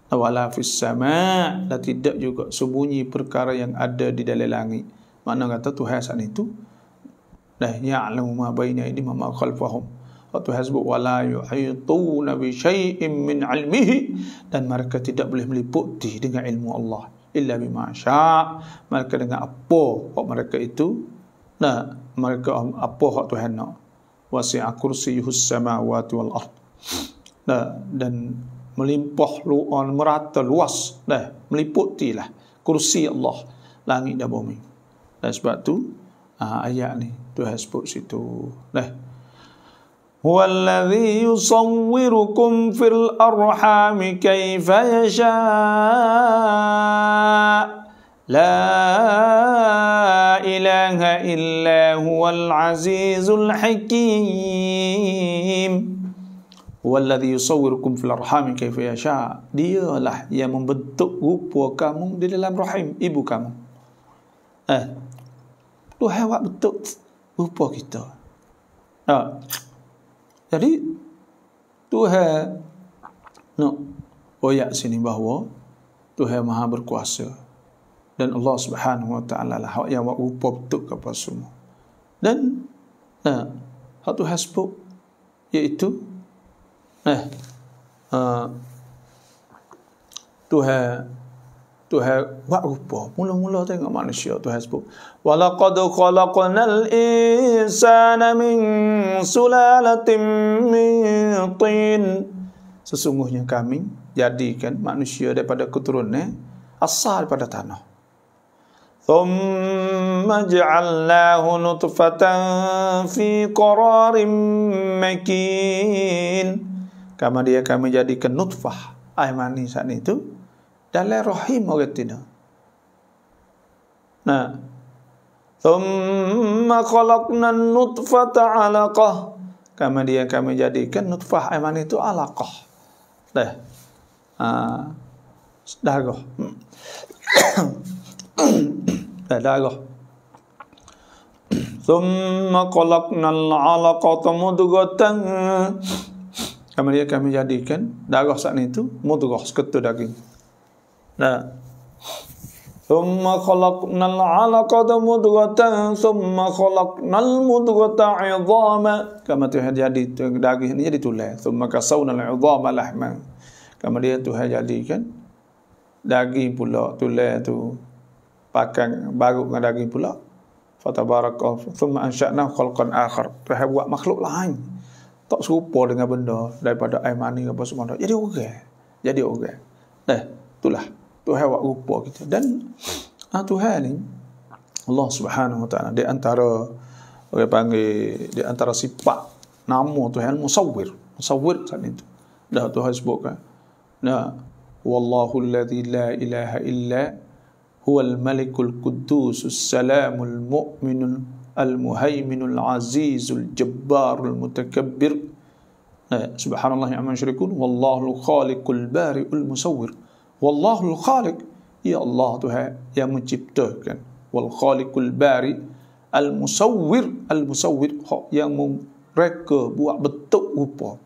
wala fis sama', dan tidak juga sembunyi perkara yang ada di dalam langit. Makna kata Tuhan saat itu ya'lamu ma baina aydihim wa ma khalfahum. Tuhan sebut wala yuhituna bi syai'in min 'ilmihi, dan mereka tidak boleh meliputi dengan ilmu Allah illa bima syaa', mereka dengan apa hak mereka itu, mereka apa hak Tuhan nak. Wasi'a kursiyyuhus samawati wal ard, dan melimpah merata luas, meliputilah kursi Allah langit dan bumi. Dan sebab tu ayat ni Tuhan sebut situ. Huwallazi yusawwirukum fil arhami kaifa yasha' la ilaha illa huwal azizul hakim. Walladhi yusawwirukum fil arhami kaifa yasha', dialah yang membentuk rupa kamu di dalam rahim ibu kamu. Tuhan buat bentuk rupa kita. Jadi Tuhan nak ayat sini bahawa Tuhan Maha berkuasa, dan Allah Subhanahu Wa Ta'ala lah yang buat rupa bentuk kepada semua. Dan hak Tuhan sebut iaitu Tuhan buat rupa. Mula-mula tengok manusia, Tuhan sebut walaqad khalaqnal insana min sulalatin min tin, sesungguhnya kami jadikan manusia daripada keturunan asal daripada tanah. Thumma ja'alnahu nutfatan fi qararin makin, kemudian kami jadikan nutfah, air mani saat itu dalam rahim orang tina. Thumma khalaqna nutfata 'alaqah, kemudian kami jadikan nutfah air mani itu 'alaqah. Darah. Darah. Thumma khalaqna al-'alaqata mudghatan, kemudian kami jadikan darah saat itu mudghah, seketul daging. Thumma khalaqnal 'alaqata mudghatan, thumma khalaqnal mudghata 'idhama. Kemudian jadi daging ini jadi tulang. Thumma kasawnal 'idhama lahman. Kemudian Tuhan jadikan daging pula, tulang tu pakai baru dengan daging pula. Fatabarakallah. Thumma ansha'na khalqan akhar. Tuhan buat makhluk lain tak serupa dengan benda daripada air mani apa semua. Jadi orang. Jadi orang. Itulah Tuhan buat rupa kita. Dan Tuhan ni Allah Subhanahu Wa Taala di antara orang panggil di antara sifat nama Tuhan Musawwir. Musawwir saat itu. Dah Tuhan sebutkan. Wallahu alladhi la ilaha illa huwal malikul qudusus salamul mu'minul al-muhaiminul azizul jabbarul mutakabbir. Subhanallah amma yushrikun. Wallahu khaliqul bari'ul musawwir. Wallahu khaliq, ya Allah Tuhan yang menciptakan. Wal khaliqul bari al musawwir yang mereka buat bentuk rupa.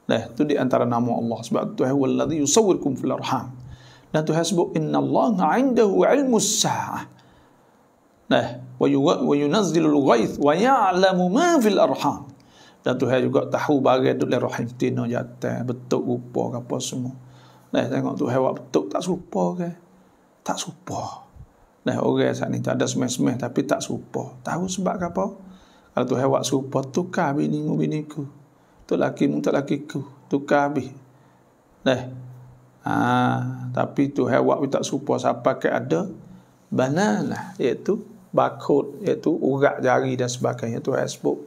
Itu di antara nama Allah. Sebab Tuhan wallazi yusawwirkum fil arham. Dan Tuhan sebut innallaha 'indahu 'ilmus sa'ah. Wa yunazzilul ghaith wa ya'lamu ma fil arham. Dan Tuhan juga tahu barang dalam rahim tina jatuh bentuk rupa apa semua. Tengok Tuhan buat bentuk tak serupa ke? Tak serupa. Orang saat ni tak ada semeh-semeh tapi tak serupa. Tahu sebab apa? Kalau Tuhan buat serupa, tukar binimu biniku. Tu lakimu tak lakiku. Tukar habis. Tapi Tuhan buat tak serupa siapa ke ada banana, iaitu barcode, iaitu urat jari dan sebagainya. Tuhan sebut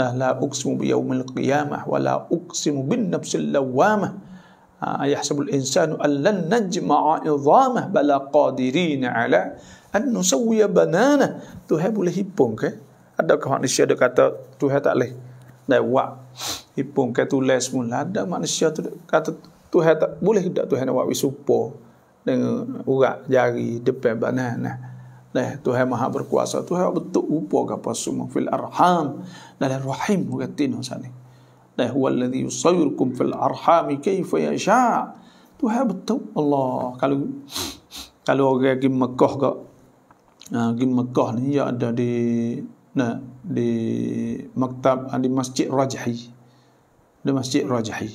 la uqsimu bi yaumil qiyamah wa la uqsimu bin nafsil lawamah. Ayahsabul insanu an lan najma'a 'idhamah bala qadirina 'ala an nusawwiya banana. Tuhan boleh hitung ke? Adakah manusia ada kata Tuhan tak boleh? Buat hitung ke tulis semula. Ada manusia tu kata Tuhan tak boleh tak Tuhan nak buat wisupa dengan urat jari depan banana. Tuhan Maha berkuasa. Tuhan betul rupa apa semua fil arham dalam rahim katina sana. Huwallazi yusawwirukum fil arhami kaifa yasha. Tuhan betul Allah. Kalau orang pergi Mekah ke, pergi Mekah ni dia ada di maktab, di Masjid Rajhi. Di Masjid Rajhi.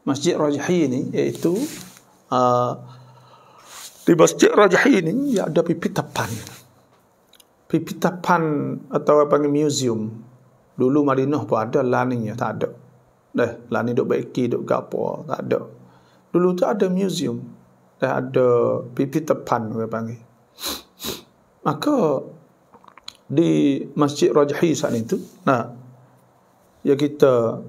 Masjid Rajhi ni iaitu di Masjid Rajhi ni dia ada pipitapan. Pipitapan atau apa panggil museum. Dulu Madinah pun ada, laninya tak ada. Lani duk baiki duk gapo tak ada. Dulu tu ada museum. Ada pipitapan orang panggil. Maka di Masjid Rajhi saat itu, ya kita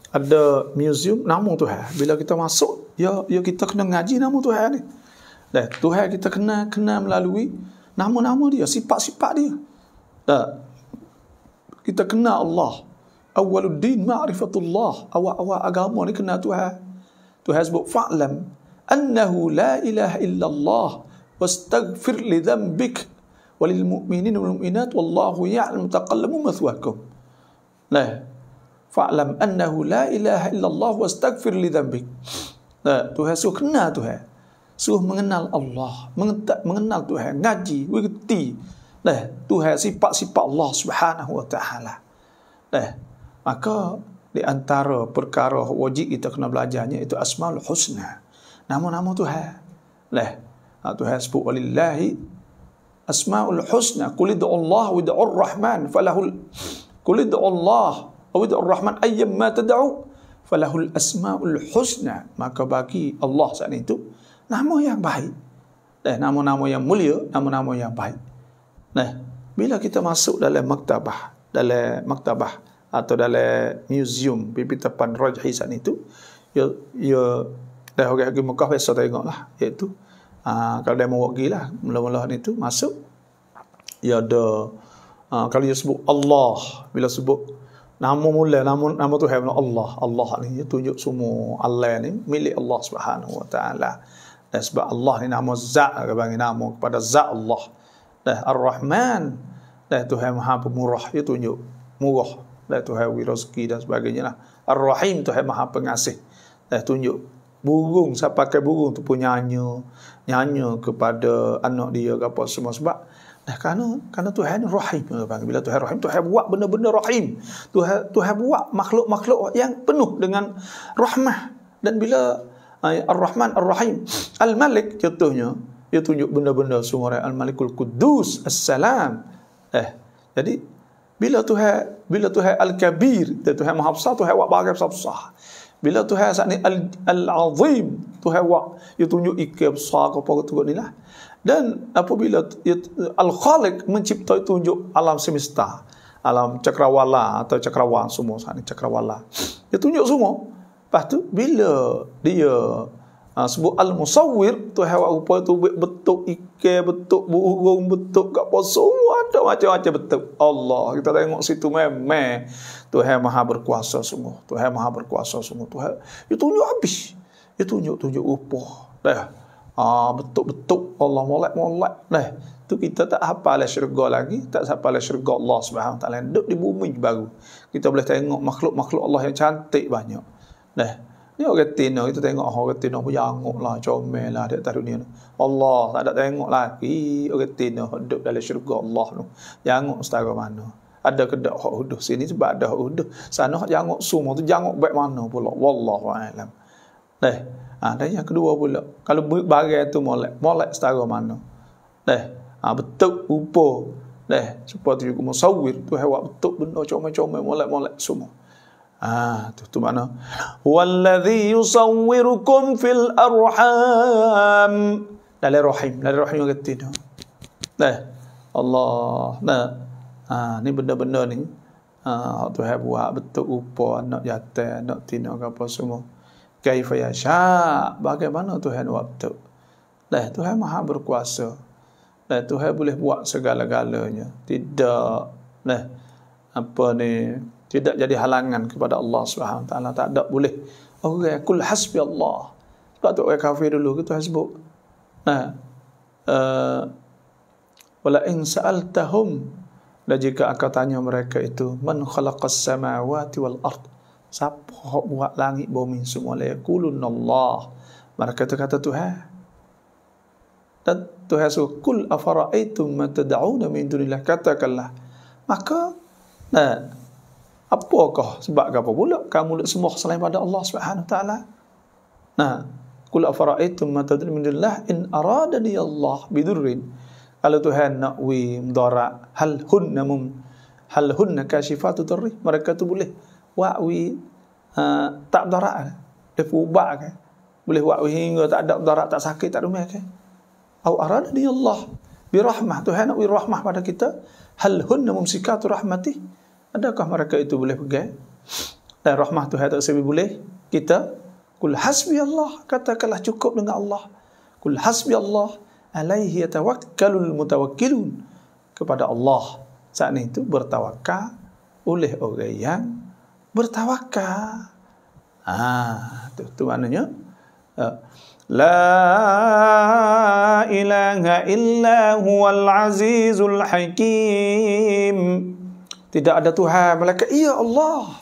ada museum nama Tuhan. Bila kita masuk, ya kita kena ngaji nama Tuhan ni. Tuhan kita kena melalui nama-nama dia, sifat-sifat dia. Kita kenal Allah. Awwaluddin ma'rifatullah. Awal agama ni kenal Tuhan. Tuhan sebut fa'lam annahu la ilaha illallah wastaghfir li dhanbik walil mu'minin wal mu'minat wallahu ya'lamu taqallabu mathwakum. Fa'lam annahu la ilaha illallah wastaghfir li dhanbik. Tuhan suruh kenal Tuhan. Suruh mengenal Allah, mengenal Tuhan, ngaji, mengerti Tuhan, sifat-sifat Allah Subhanahu Wa Taala. Maka di antara perkara wajib kita kena belajarnya itu Asmaul Husna, nama-nama Tuhan. Tuhan sebut walillahi Asmaul Husna, qul Allah wa ud'ur rahman falahul, qul Allah wa ud'ur rahman ayyamma tad'u falahul asmaul husna. Maka bagi Allah saat itu nama yang baik. Nama-nama yang mulia, nama-nama yang baik. Bila kita masuk dalam maktabah atau dalam museum pipitapan Rajhi saat itu, dah orang pergi Mekah biasa tengoklah, iaitu kalau dia mau pergi lah mula-mula itu masuk, ya ada kalau dia sebut Allah, bila sebut nama mula nama Tuhan Allah ni dia tunjuk semua Allah ni milik Allah Subhanahu Wa Taala. Dan sebab Allah ni nama zat, dia bagi nama kepada zat Allah. Ar-Rahman, Tuhan Maha Pemurah, dia tunjuk murah. Tuhan beri rezeki dan sebagainya lah. Ar-Rahim, Tuhan Maha Pengasih, tunjuk burung, siapa pakai burung tu pun nyanyi kepada anak dia ke apa semua. Sebab kerana Tuhan Rahim. Bila Tuhan Rahim, Tuhan buat benda-benda Rahim. Tuhan buat makhluk-makhluk yang penuh dengan rahmah. Dan bila Ar-Rahman Ar-Rahim, Al-Malik contohnya, dia tunjuk benda-benda semua. Al-Malikul Quddus As-Salam. Jadi bila Tuhan Al-Kabir, Tuhan Maha Besar, Tuhan buat barang besar-besar. Bila Tuhan saat ni Al-Azim, Tuhan buat dia tunjuk ikan besar apa tu ni lah. Dan apabila Al-Khaliq mencipta, tunjuk alam semesta, alam cakrawala atau cakrawan semua saat ni, cakrawala. Dia tunjuk semua. Lepas tu bila dia sebut Al-Musawwir, Tuhan buat rupa tu bentuk ikan, bentuk burung, bentuk apa semua ada macam-macam bentuk. Allah, kita tengok situ memang Tuhan Maha berkuasa semua. Tuhan Maha berkuasa semua. Tuhan dia tunjuk habis. Dia tunjuk rupa. Bentuk-bentuk Allah molek-molek. Tu kita tak hafal syurga lagi, tak hafal syurga Allah Subhanahu Wa Taala. Duduk di bumi baru kita boleh tengok makhluk-makhluk Allah yang cantik banyak. Ni orang Tino, kita tengok orang Tino pun janguk lah, comel lah di atas dunia ni. Allah tak ada tengok lagi orang Tino hidup dalam syurga Allah tu. Janguk setara mana? Ada kedak hak huduh sini sebab ada hak huduh. Sana hak janguk semua tu janguk baik mana pula. Wallahu a'lam. Dan yang kedua pula, kalau barang tu molek setara mana? Betul rupa. Seperti juga musawwir tu buat betul benda comel-comel molek-molek semua. Tu makna wallazi yusawwirukum fil arham, dalam rahim kata Allah. Ni benda-benda ni Tuhan buat betul rupa anak jantan, anak tina ke apa semua. Kaifa yasha, bagaimana Tuhan buat betul. Tuhan Maha berkuasa. Tuhan boleh buat segala-galanya. Tidak tidak jadi halangan kepada Allah Subhanahu Wa Taala. Tak ada boleh. Orang kul hasbi Allah. Sebab tu orang kafir dulu kita sebut. Wala in sa'altahum, dan jika engkau tanya mereka itu, man khalaqas samawati wal ard, siapa buat langit bumi semua, la yaqulunna Allah, mereka tu kata Tuhan. Dan Tuhan suruh kul afara'aitum ma tad'una min dunillah, katakanlah, maka apakah sebab apa pula kamu nak sembah selain pada Allah Subhanahu Wa Taala? Qul afara'aytum ma tad'un min dunillah in aradani Allah bidurrin. Kalau Tuhan nak mudarat, hal hunna kashifatu darri, mereka tu boleh wa'wi tak mudarat, dia ubah kan, boleh wa'wi hingga tak ada mudarat, tak sakit, tak rumah kan. Au aradani Allah birahmah, Tuhan nak rahmah pada kita, hal hunna mumsikatu rahmatih, adakah mereka itu boleh pegang? Dan rahmah Tuhan tak sebi boleh kita. Kul hasbi Allah, katakanlah cukup dengan Allah. Kul hasbi Allah, alaihi yatawakkalul mutawakkilun, kepada Allah saat ini itu bertawakal oleh orang yang bertawakal. Tu maknanya la ilaha illa huwal azizul hakim. Tidak ada Tuhan malaikat. Ya Allah,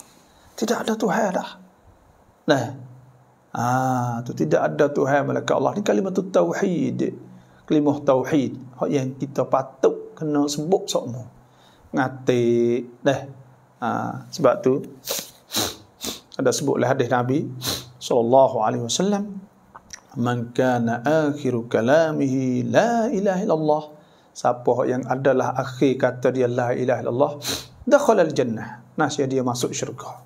tidak ada Tuhan dah. Tu tidak ada Tuhan malaikat Allah. Ni kalimah tauhid. Kalimah tauhid yang kita patut kena sebut semua. Ngati sebab tu ada sebutlah hadis Nabi sallallahu alaihi wasallam, man kana akhiru kalamihi la ilaha illallah, siapa yang adalah akhir kata dia la ilaha illallah, dakhala al-jannah, nasya dia masuk syurga.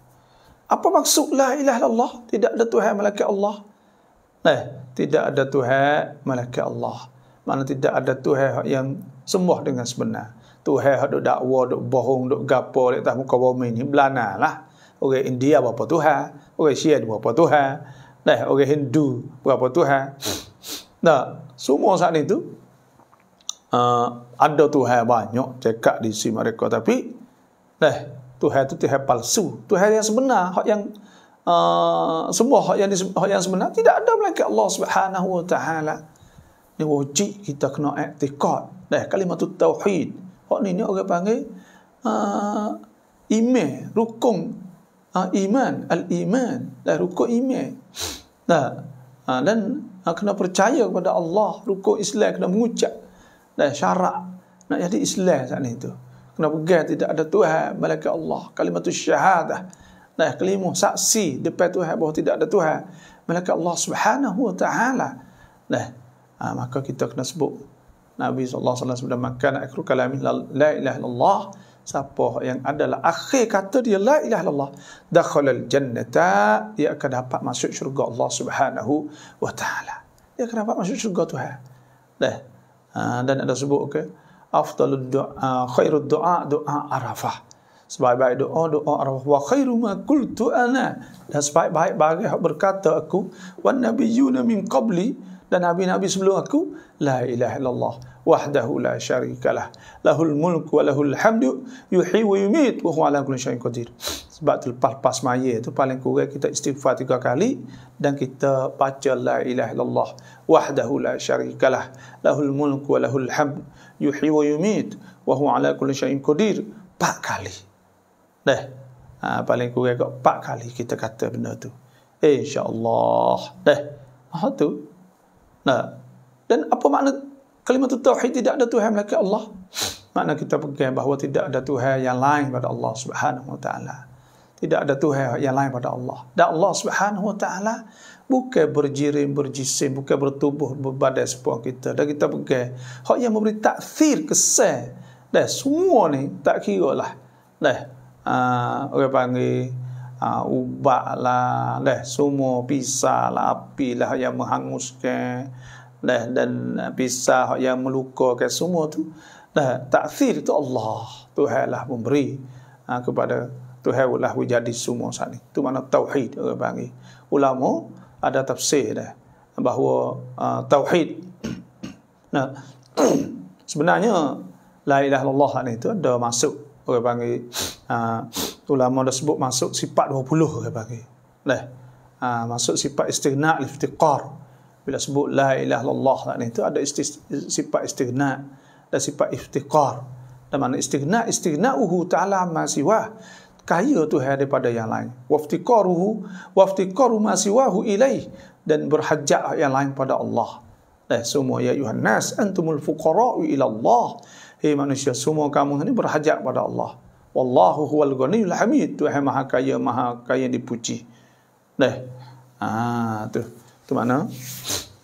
Apa maksud la ilaha illallah? Tidak ada Tuhan malaikat Allah. Tidak ada Tuhan malaikat Allah. Mana tidak ada Tuhan yang sembah dengan sebenar. Tuhan hak duk dakwa, duk bohong, duk gapo di atas muka bumi ni belanalah. Orang India berapa Tuhan, orang Syiah berapa Tuhan, orang Hindu berapa Tuhan. Semua saat itu ada Tuhan banyak cakap di sisi mereka, tapi Tuhan itu Tuhan palsu. Tuhan yang sebenar, hak yang semua hak yang sebenar tidak ada melainkan Allah Subhanahu Wa Taala. Ni wajib kita kena i'tiqad. Kalimah tauhid. Hak ni orang panggil iman, rukun iman, al-iman, rukun iman. Dan kena percaya kepada Allah. Rukun Islam kena mengucap. Dan syarat nak jadi Islam saat ni tu. Kena pegang tidak ada Tuhan malaikat Allah. Kalimatus syahadah. Dan kalimah saksi depan Tuhan bahawa tidak ada Tuhan malaikat Allah Subhanahu wa taala. Maka kita kena sebut Nabi sallallahu alaihi wasallam sudah makan akhir kalamin la ilaha illallah. Siapa yang adalah akhir kata dia la ilaha illallah, dakhalal jannata, dia akan dapat masuk syurga Allah Subhanahu wa taala. Dia akan dapat masuk syurga Tuhan. Dan ada sebut ke afdalud du'a khairud du'a du'a Arafah. Sebaik-baik doa Arafah. Wa khairu ma qultu ana, dan sebaik-baik bagi berkata aku wan nabiyyuna min qabli, dan nabi-nabi sebelum aku, la ilaha illallah wahdahu la syarikalah lahul mulku wa lahul hamdu yuhyi wa yumit wa huwa ala kulli syai'in qadir. Sebab tu lepas maya tu paling kurang kita istighfar 3 kali dan kita baca la ilaha illallah wahdahu la syarikalah lahul mulku wa lahul hamdu yuhyi wa yumit wa huwa ala kulli syai'in qadir 4 kali. Paling kurang 4 kali kita kata benda tu, insya-Allah. Tu. Dan apa makna kalimat tauhid tidak ada Tuhan melainkan Allah? Makna kita pegang bahawa tidak ada Tuhan yang lain pada Allah Subhanahu wa taala. Tidak ada Tuhan yang lain pada Allah. Dan Allah Subhanahu wa taala bukan berjirim, berjisim, bukan bertubuh, berbadan sepuang kita. Dan kita pegang hak yang memberi taksir kesan. Semua ni tak kira lah. Orang panggil ubat lah, semua pisah lah, api lah yang menghanguskan, dan pisah yang melukakan, semua tu taksir itu Allah, Tuhan lah memberi kepada Tuhan lah jadi semua saat ni. Itu makna tauhid orang panggil. Ulama ada tafsir bahawa tauhid sebenarnya la ilaha illallah ni tu ada masuk orang panggil ulama dah sebut masuk sifat 20 orang panggil. Masuk sifat istighna' al-iftiqar. Bila sebut la ilaha illallah ni tu ada sifat istighna' dan sifat iftiqar. Dan mana istighna'uhu ta'ala ma siwa, kaya Tuhan daripada yang lain. Waftiqaru ma siwahu ilaih, dan berhajat yang lain pada Allah. Semua ya ayuhan nas antumul fuqara'u ila Allah. Hei manusia, semua kamu ni berhajat pada Allah. Wallahu huwal ghaniyul hamid. Tuhan maha kaya dipuji. Tu mana?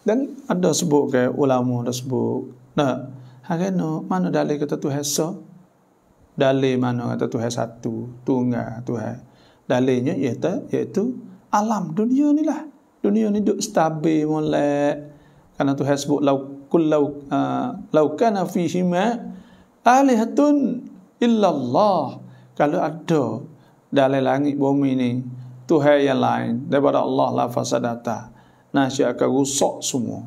Dan ada sebut ke ulama dah sebut. Mana dalil kata Tuhan esa? Dalil mana kata Tuhan satu, tunggal Tuhan? Dalilnya iaitu alam dunia ni lah. Dunia ni duk stabil molek. Karena Tuhan sebut lau kana fihima alihatun illallah. Kalau ada dalam langit bumi ni Tuhan yang lain daripada Allah la fasadata, nasya akan rusak semua,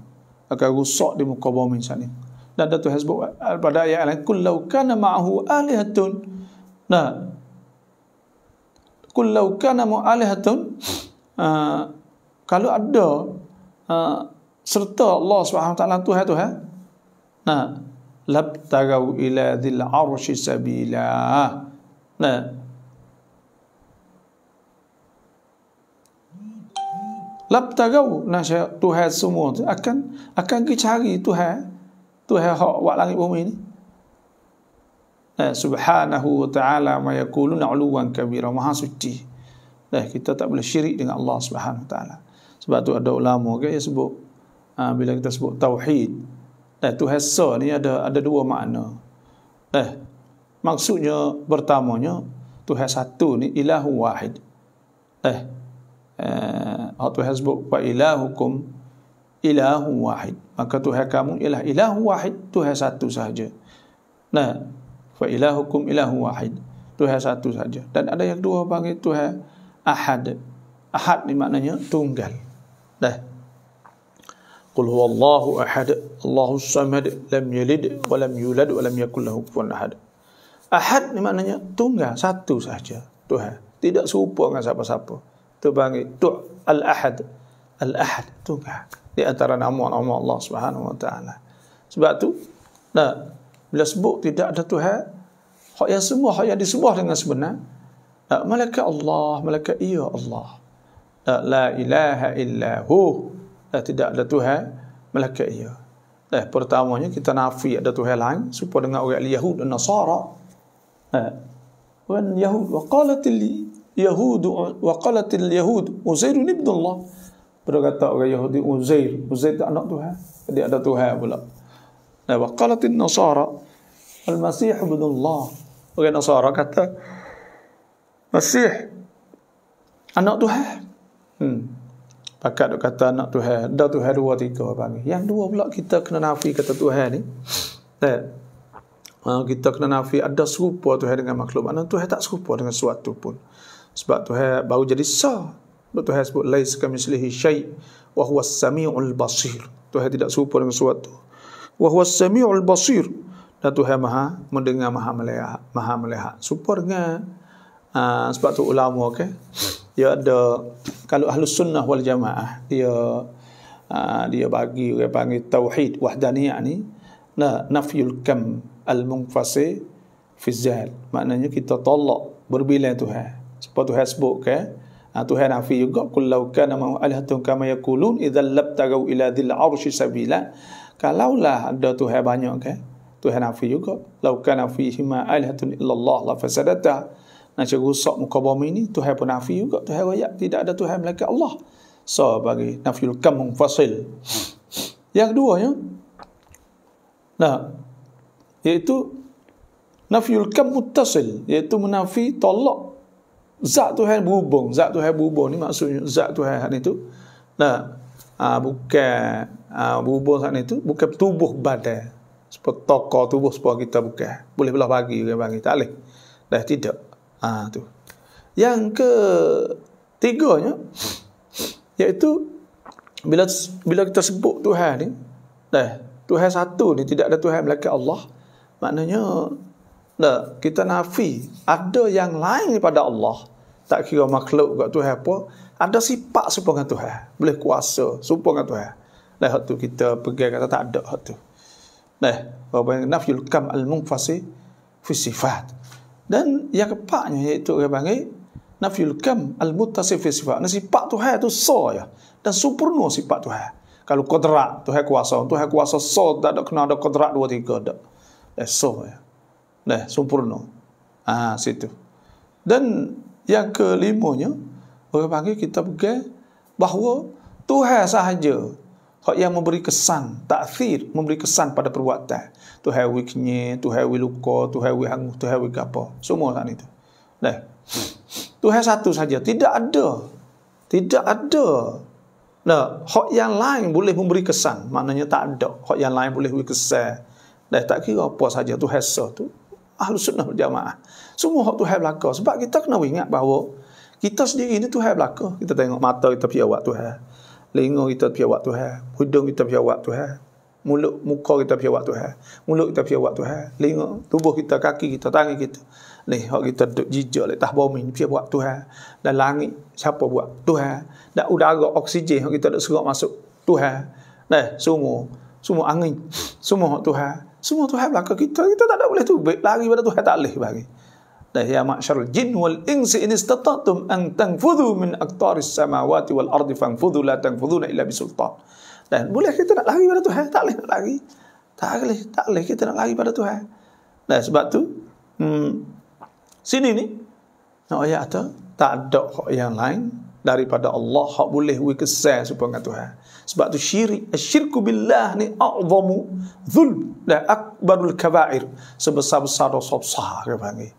akan rusak di muka bumi sana. Dan ada Tuhan sebut pada ayat lain, kullau kana ma'ahu alihatun, kullau kana ma'ahu alihatun, kalau ada serta Allah SWT Tuhan, labtagau ila dhil arshi sabila. Labtagau, Tuhan semua tu akan pergi cari Tuhan hak buat langit bumi ni. Subhanahu wa ta'ala ma yaquluna 'uluwan kabira, maha suci. Kita tak boleh syirik dengan Allah Subhanahu wa ta'ala. Sebab tu ada ulama yang sebut bila kita sebut tauhid, Tuhan esa ni ada 2 makna. Maksudnya pertamanya Tuhan satu ni ilahu wahid. Tuhan sebut wa ilahukum ilahu wahid, maka Tuhan kamu ialah ilahu wahid, Tuhan satu sahaja. Fa ilahukum ilahu wahid, Tuhan satu saja. Dan ada yang kedua panggil Tuhan ahad. Ahad ni maknanya tunggal. Qul huwallahu ahad, Allahus samad, lam yalid wa lam yulad wa lam yakul lahu kufuwan ahad. Ahad ni maknanya tunggal, satu saja Tuhan, tidak serupa dengan siapa-siapa. Itu panggil al-ahad. Al-ahad tunggal di antara nama-nama Allah Subhanahu wa taala. Sebab tu bila sebut tidak ada Tuhan, hak yang disembah dengan sebenar, malaikat Allah, malaikat ia Allah. La ilaha illahu. tidak ada Tuhan melainkan ia. Pertamanya kita nafi ada Tuhan lain supaya dengan orang Yahud dan Nasara. Wan Yahud wa qalatil Yahud Uzair ibn Allah. Berkata orang Yahudi Uzair tak anak Tuhan. Dia ada Tuhan pula. Wa qalatil Nasara Al-Masih ibn Allah. Orang Nasara kata Masih anak Tuhan. Pakat duk kata anak Tuhan, dah Tuhan 2 3 panggil. Yang dua pula kita kena nafi kata Tuhan ni. Kita kena nafi ada serupa Tuhan dengan makhluk. Maknanya Tuhan tak serupa dengan sesuatu pun. Sebab Tuhan baru jadi sah. Tuhan sebut laisa kamitslihi syai' wa huwas samiul basir. Tuhan tidak serupa dengan sesuatu. Wa huwas samiul basir. Dan Tuhan Maha mendengar, Maha melihat. Serupa dengan sebab tu ulama dia ada, kalau Ahlus Sunnah wal Jamaah dia bagi orang panggil tauhid wahdaniyah ni nafyul kam al-munfasi fi zal. Maknanya kita tolak berbilang Tuhan. Sebab Tuhan sebut Tuhan nafi juga kullau kana ma alihatun kama yaqulun idzal labtagau ila dhil arsy sabila. Kalaulah ada Tuhan banyak Tuhan nafi juga lau kana fihi ma alihatun illallah la fasadata. Nak rusak muka bumi ni Tuhan pun nafi juga. Tuhan rakyat tidak ada Tuhan melainkan Allah. So bagi nafyul kam munfasil. Yang keduanya iaitu nafyul kam muttasil, iaitu menafi tolak zat Tuhan berhubung. Zat Tuhan berhubung ni maksudnya zat Tuhan itu bukan berhubung saat itu bukan tubuh badan. Seperti tokoh tubuh supaya kita bukan boleh belah bagi orang bagi tak boleh. Tidak. Tu. Yang ketiganya iaitu bila kita sebut Tuhan ni, Tuhan satu ni tidak ada Tuhan melainkan Allah. Maknanya kita nafi ada yang lain daripada Allah. Tak kira makhluk kat Tuhan apa, ada sifat serupa dengan Tuhan, boleh kuasa serupa dengan Tuhan. Hak tu kita pegang kata tak ada hak tu. Apa nafyul kam al-munfasi fi sifat. Dan yang keempatnya iaitu orang panggil nafyul kam al-muttasif fi sifat. Sifat Tuhan tu ya dan sempurna sifat Tuhan. Kalau qudrat Tuhan kuasa tak ada kena ada qudrat 2 3 tak. Ya. Sempurna. Situ. Dan yang kelimanya orang panggil kita pegang bahawa Tuhan sahaja hak yang memberi kesan, taksir, memberi kesan pada perbuatan. Tuhan wiknya, Tuhan wi luka, Tuhan wi hangus, Tuhan wi apa. Semua tak itu. Tuhan satu saja, tidak ada. Hak yang lain boleh memberi kesan, maknanya tak ada. Hak yang lain boleh beri kesan. Tak kira apa saja Tuhan sah tu. Ahlus Sunnah wal Jamaah. Semua hak Tuhan belaka. Sebab kita kena ingat bahawa kita sendiri ni Tuhan belaka. Kita tengok mata kita pergi awak Tuhan. Telinga kita pergi awak Tuhan. Hidung kita pergi awak Tuhan. Muka kita pergi awak Tuhan. Mulut kita pergi awak Tuhan. Telinga, tubuh kita, kaki kita, tangan kita. Ni hak kita duduk jijak letak bumi ni pergi buat Tuhan. Dan langit siapa buat? Tuhan. Dan udara oksigen hak kita duduk serap masuk Tuhan. Semua angin, semua hak Tuhan. Semua Tuhan belakang kita tak ada boleh tu lari pada Tuhan, tak boleh bagi. Ya ma'syarul jin wal insi in istata'tum an tanfudhu min aqtaris samawati wal ardi fanfudhu la tanfudhuna illa bisultan. Dan boleh kita nak lari pada Tuhan? Tak boleh nak lari. Tak boleh kita nak lari pada Tuhan. Sebab tu sini ni ayat tu tak ada hak yang lain daripada Allah hak boleh kesan supaya Tuhan. Sebab tu syirku billah ni a'zamu zulm dan akbarul kabair, sebesar-besar dosa besar dia panggil.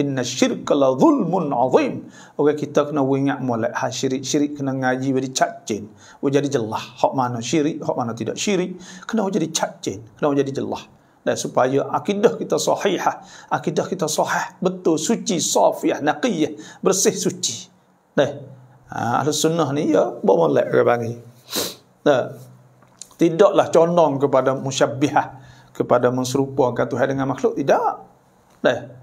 Inna syirka la zulmun azim. Orang kita kena ingat molek syirik kena ngaji jadi cacin. Jadi jelas hak mana syirik, hak mana tidak syirik, kena jadi cacin, kena jadi jelas. Dan supaya akidah kita sahihah, akidah kita sahih, betul, suci, safiyah, naqiyah, bersih, suci. Ahlus Sunnah ni ya bermolek dia panggil. Tidaklah condong kepada musyabbihah, kepada menserupakan Tuhan dengan makhluk, tidak.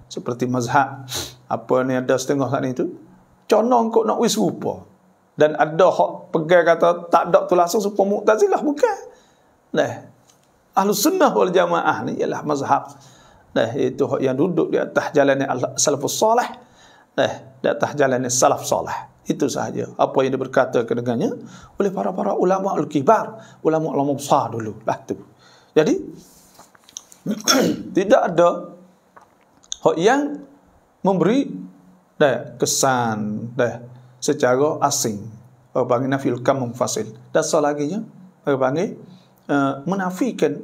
Seperti mazhab apa ni ada setengah saat itu condong kok nak serupa, dan ada hak pegang kata tak ada tu langsung serupa Mu'tazilah, bukan. Ahlus Sunnah wal Jamaah ni ialah mazhab itu hak yang duduk di atas jalan salafus salih, di atas jalan salaf salih, Itu sahaja apa yang diberkatakan dengannya oleh para ulama al-kibar, ulama-ulama besar dulu lah tu. Jadi tidak ada hak yang memberi kesan secara asing. Orang panggil nafil kam munfasil. Dan selaginya orang panggil menafikan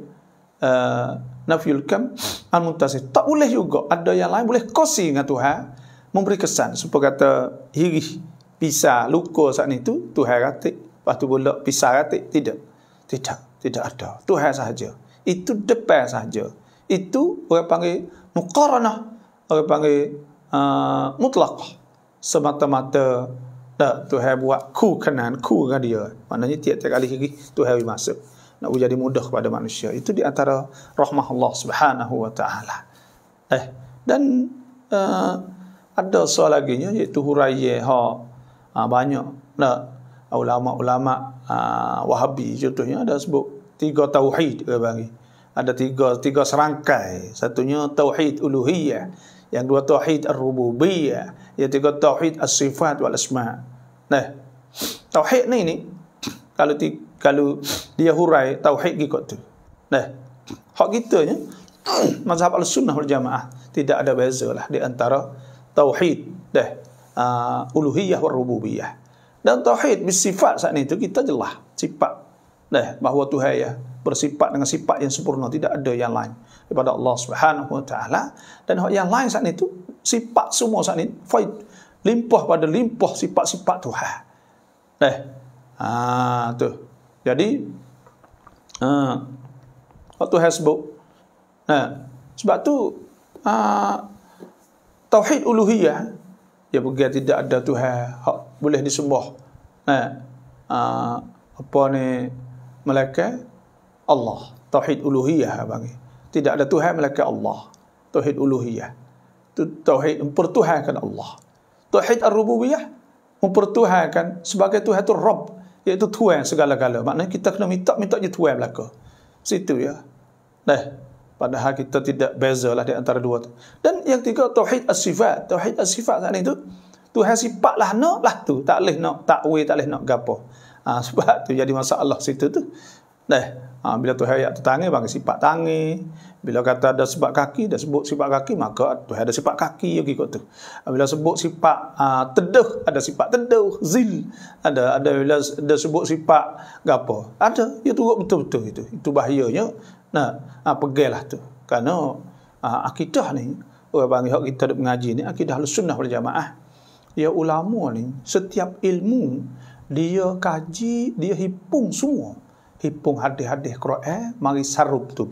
nafil kam al-muntasil. Tak boleh juga ada yang lain boleh kosi dengan Tuhan memberi kesan supaya kata hirih pisah luka saat itu Tuhan ratik, lepas tu pula pisah ratik. Tidak ada. Tuhan sahaja. Itu depan sahaja. Itu orang panggil muqaranah, orang panggil mutlaq. Semata-mata Tuhan buat ku dengan dia. Maknanya tiap-tiap kali lagi Tuhan masuk nak jadi mudah kepada manusia. Itu di antara rahmah Allah Subhanahu wa taala. Dan ada soal lagi nya iaitu huraiya banyak ulama-ulama Wahabi contohnya ada sebut 3 tauhid dia bagi. Ada tiga serangkai. Satunya tauhid uluhiyah, yang 2 tauhid ar-rububiyah, yang 3 tauhid as-sifat wal asma. Tauhid ni kalau dia hurai tauhid ikut tu. Hak kita nya mazhab al-sunnah wal jamaah tidak ada bezalah di antara tauhid uluhiyah wal rububiyah. Dan tauhid bersifat saat itu kita jelas sifat bahawa Tuhan ya bersifat dengan sifat yang sempurna, tidak ada yang lain daripada Allah Subhanahu wa taala. Dan yang lain saat itu sifat semua saat ini limpah pada limpah sifat-sifat Tuhan. Tu. Jadi Tuhan sebut. Sebab tu tauhid uluhiyah ya bagi tidak ada Tuhan hak boleh disembah. Apa ni malaikat Allah, tauhid uluhiyah bagi. Tidak ada Tuhan malaikat Allah. Tauhid uluhiyah. Itu tauhid mempertuhankan Allah. Tauhid ar-rububiyah mempertuhankan sebagai Tuhan itu Rabb, iaitu Tuhan segala-gala. Maknanya kita kena minta je Tuhan belaka. Situ ya. Padahal kita tidak bezalah di antara dua tu. Dan yang tiga tauhid as-sifat. Tauhid as-sifat saat itu Tuhan sifat lah nak lah tu, tak boleh nak takwil, tak boleh nak gapo. Sebab tu jadi masalah situ tu. Bila Tuhan ayat tangan bagi sifat tangan. Bila kata ada sifat kaki, dah sebut sifat kaki, maka Tuhan ada sifat kaki juga ikut tu. Bila sebut sifat teduh, ada sifat teduh, zil. Ada bila ada sebut sifat gapo. Ada, ia turut betul-betul itu. Itu bahayanya. Pegailah tu. Kerana akidah ni, orang panggil hak kita duk mengaji ni, akidah Ahlussunnah wal Jamaah. Ya ulama ni, setiap ilmu dia kaji, dia hipung semua. Hipung hadis-hadis Quran, mari sarub tu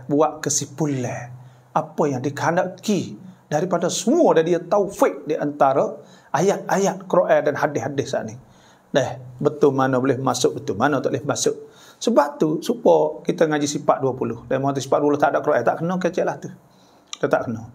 buat kesimpulan apa yang dikehendaki daripada semua, dan dia taufik di antara ayat-ayat Quran dan hadis-hadis saat ni. Betul mana boleh masuk, betul mana tak boleh masuk. Sebab tu supaya kita ngaji sifat 20. Dan mengatakan sifat 20 tak ada Quran, tak kena kecil lah tu. Dia tak kena.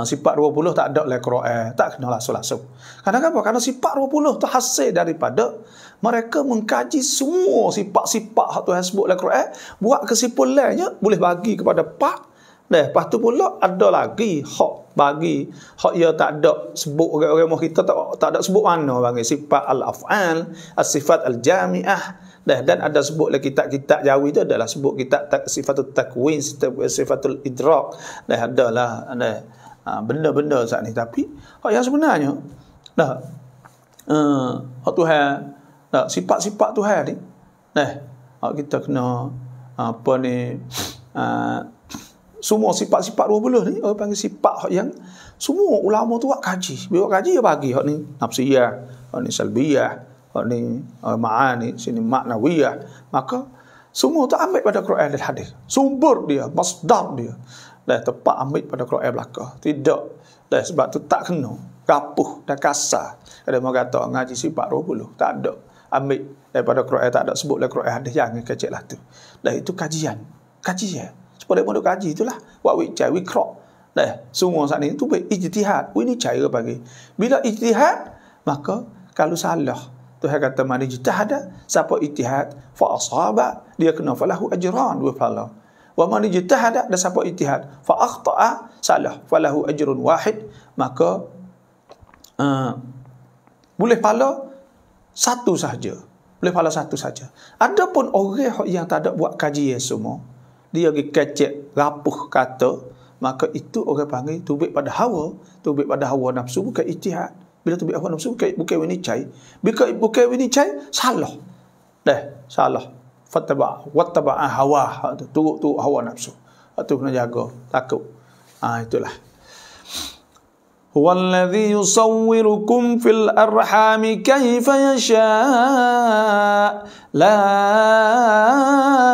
Sifat 20 tak ada oleh Quran, tak kena langsung-langsung. Kenapa? Karena sifat 20 tu hasil daripada mereka mengkaji semua sifat-sifat yang Tuhan sebut oleh Quran, buat kesimpulannya boleh bagi kepada pak. Lepas tu pula ada lagi hak bagi hak ia tak ada sebut orang-orang kita tak ada sebut mana bagi sifat al-af'al, as-sifat al-jami'ah. Dan ada sebut lagi kitab-kitab Jawi itu adalah sebut kitab sifatul takwin, sifatul idrak. Adalah benda-benda saat ni, tapi hak yang sebenarnya hak Tuhan, sifat-sifat Tuhan ni hak kita kena apa ni semua sifat-sifat 20 ni orang panggil sifat hak yang semua ulama tu buat kaji. Bila kaji dia bagi hak ni nafsiyah, hak ni salbiyah, hak ni ma'ani, sini maknawiyah. Maka semua tu ambil pada Quran dan hadis. Sumber dia, masdar dia. Tepat ambil pada Quran belaka. Tidak. Sebab tu tak kena kapuh dan kasar. Ada orang kata ngaji sifat 20, tak ada. Ambil daripada Quran, tak ada sebut dalam Quran hadis, jangan kecil lah tu. Itu kajian. Seperti modul kaji itulah. Buat cari wikrok. Semua saat ni tu ijtihad. Ini cara bagi. Bila ijtihad, maka kalau salah, Tuhan kata man ijtihada, siapa ijtihad fa asaba, dia kena falahu ajran wa falah. Wa man ijtihada, dan siapa ijtihad fa akhta'a, salah, falahu ajrun wahid. Maka boleh pala satu saja. Boleh pala satu saja. Adapun orang yang tak ada buat kajian semua, dia pergi kecek rapuh kata, maka itu orang panggil tubik pada hawa nafsu, bukan ijtihad. Bila tubik hawa nafsu bukan winicai. Bila bukan winicai, salah. Salah. Wattaba'a hawa, turut hawa nafsu. Itu kena jaga, takut. Itulah. Huwallazi yusawwirukum fil arhami kaifa yasha. La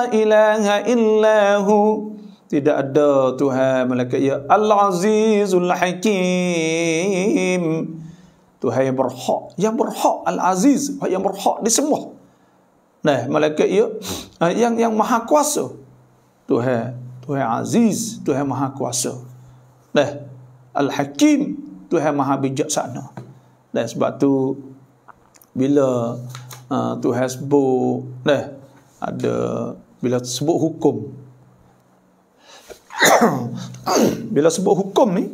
ilaha illahu. Tidak ada Tuhan malaikat ya Al-Azizul Hakim. Tuhan yang berhak Al-Aziz, yang berhak disembah. Malaikat ya yang maha kuasa. Tuhan Aziz, Tuhan maha kuasa. Al-Hakim, Tuhan maha bijaksana. Dan sebab tu bila Tuhan sebut bila sebut hukum bila sebut hukum ni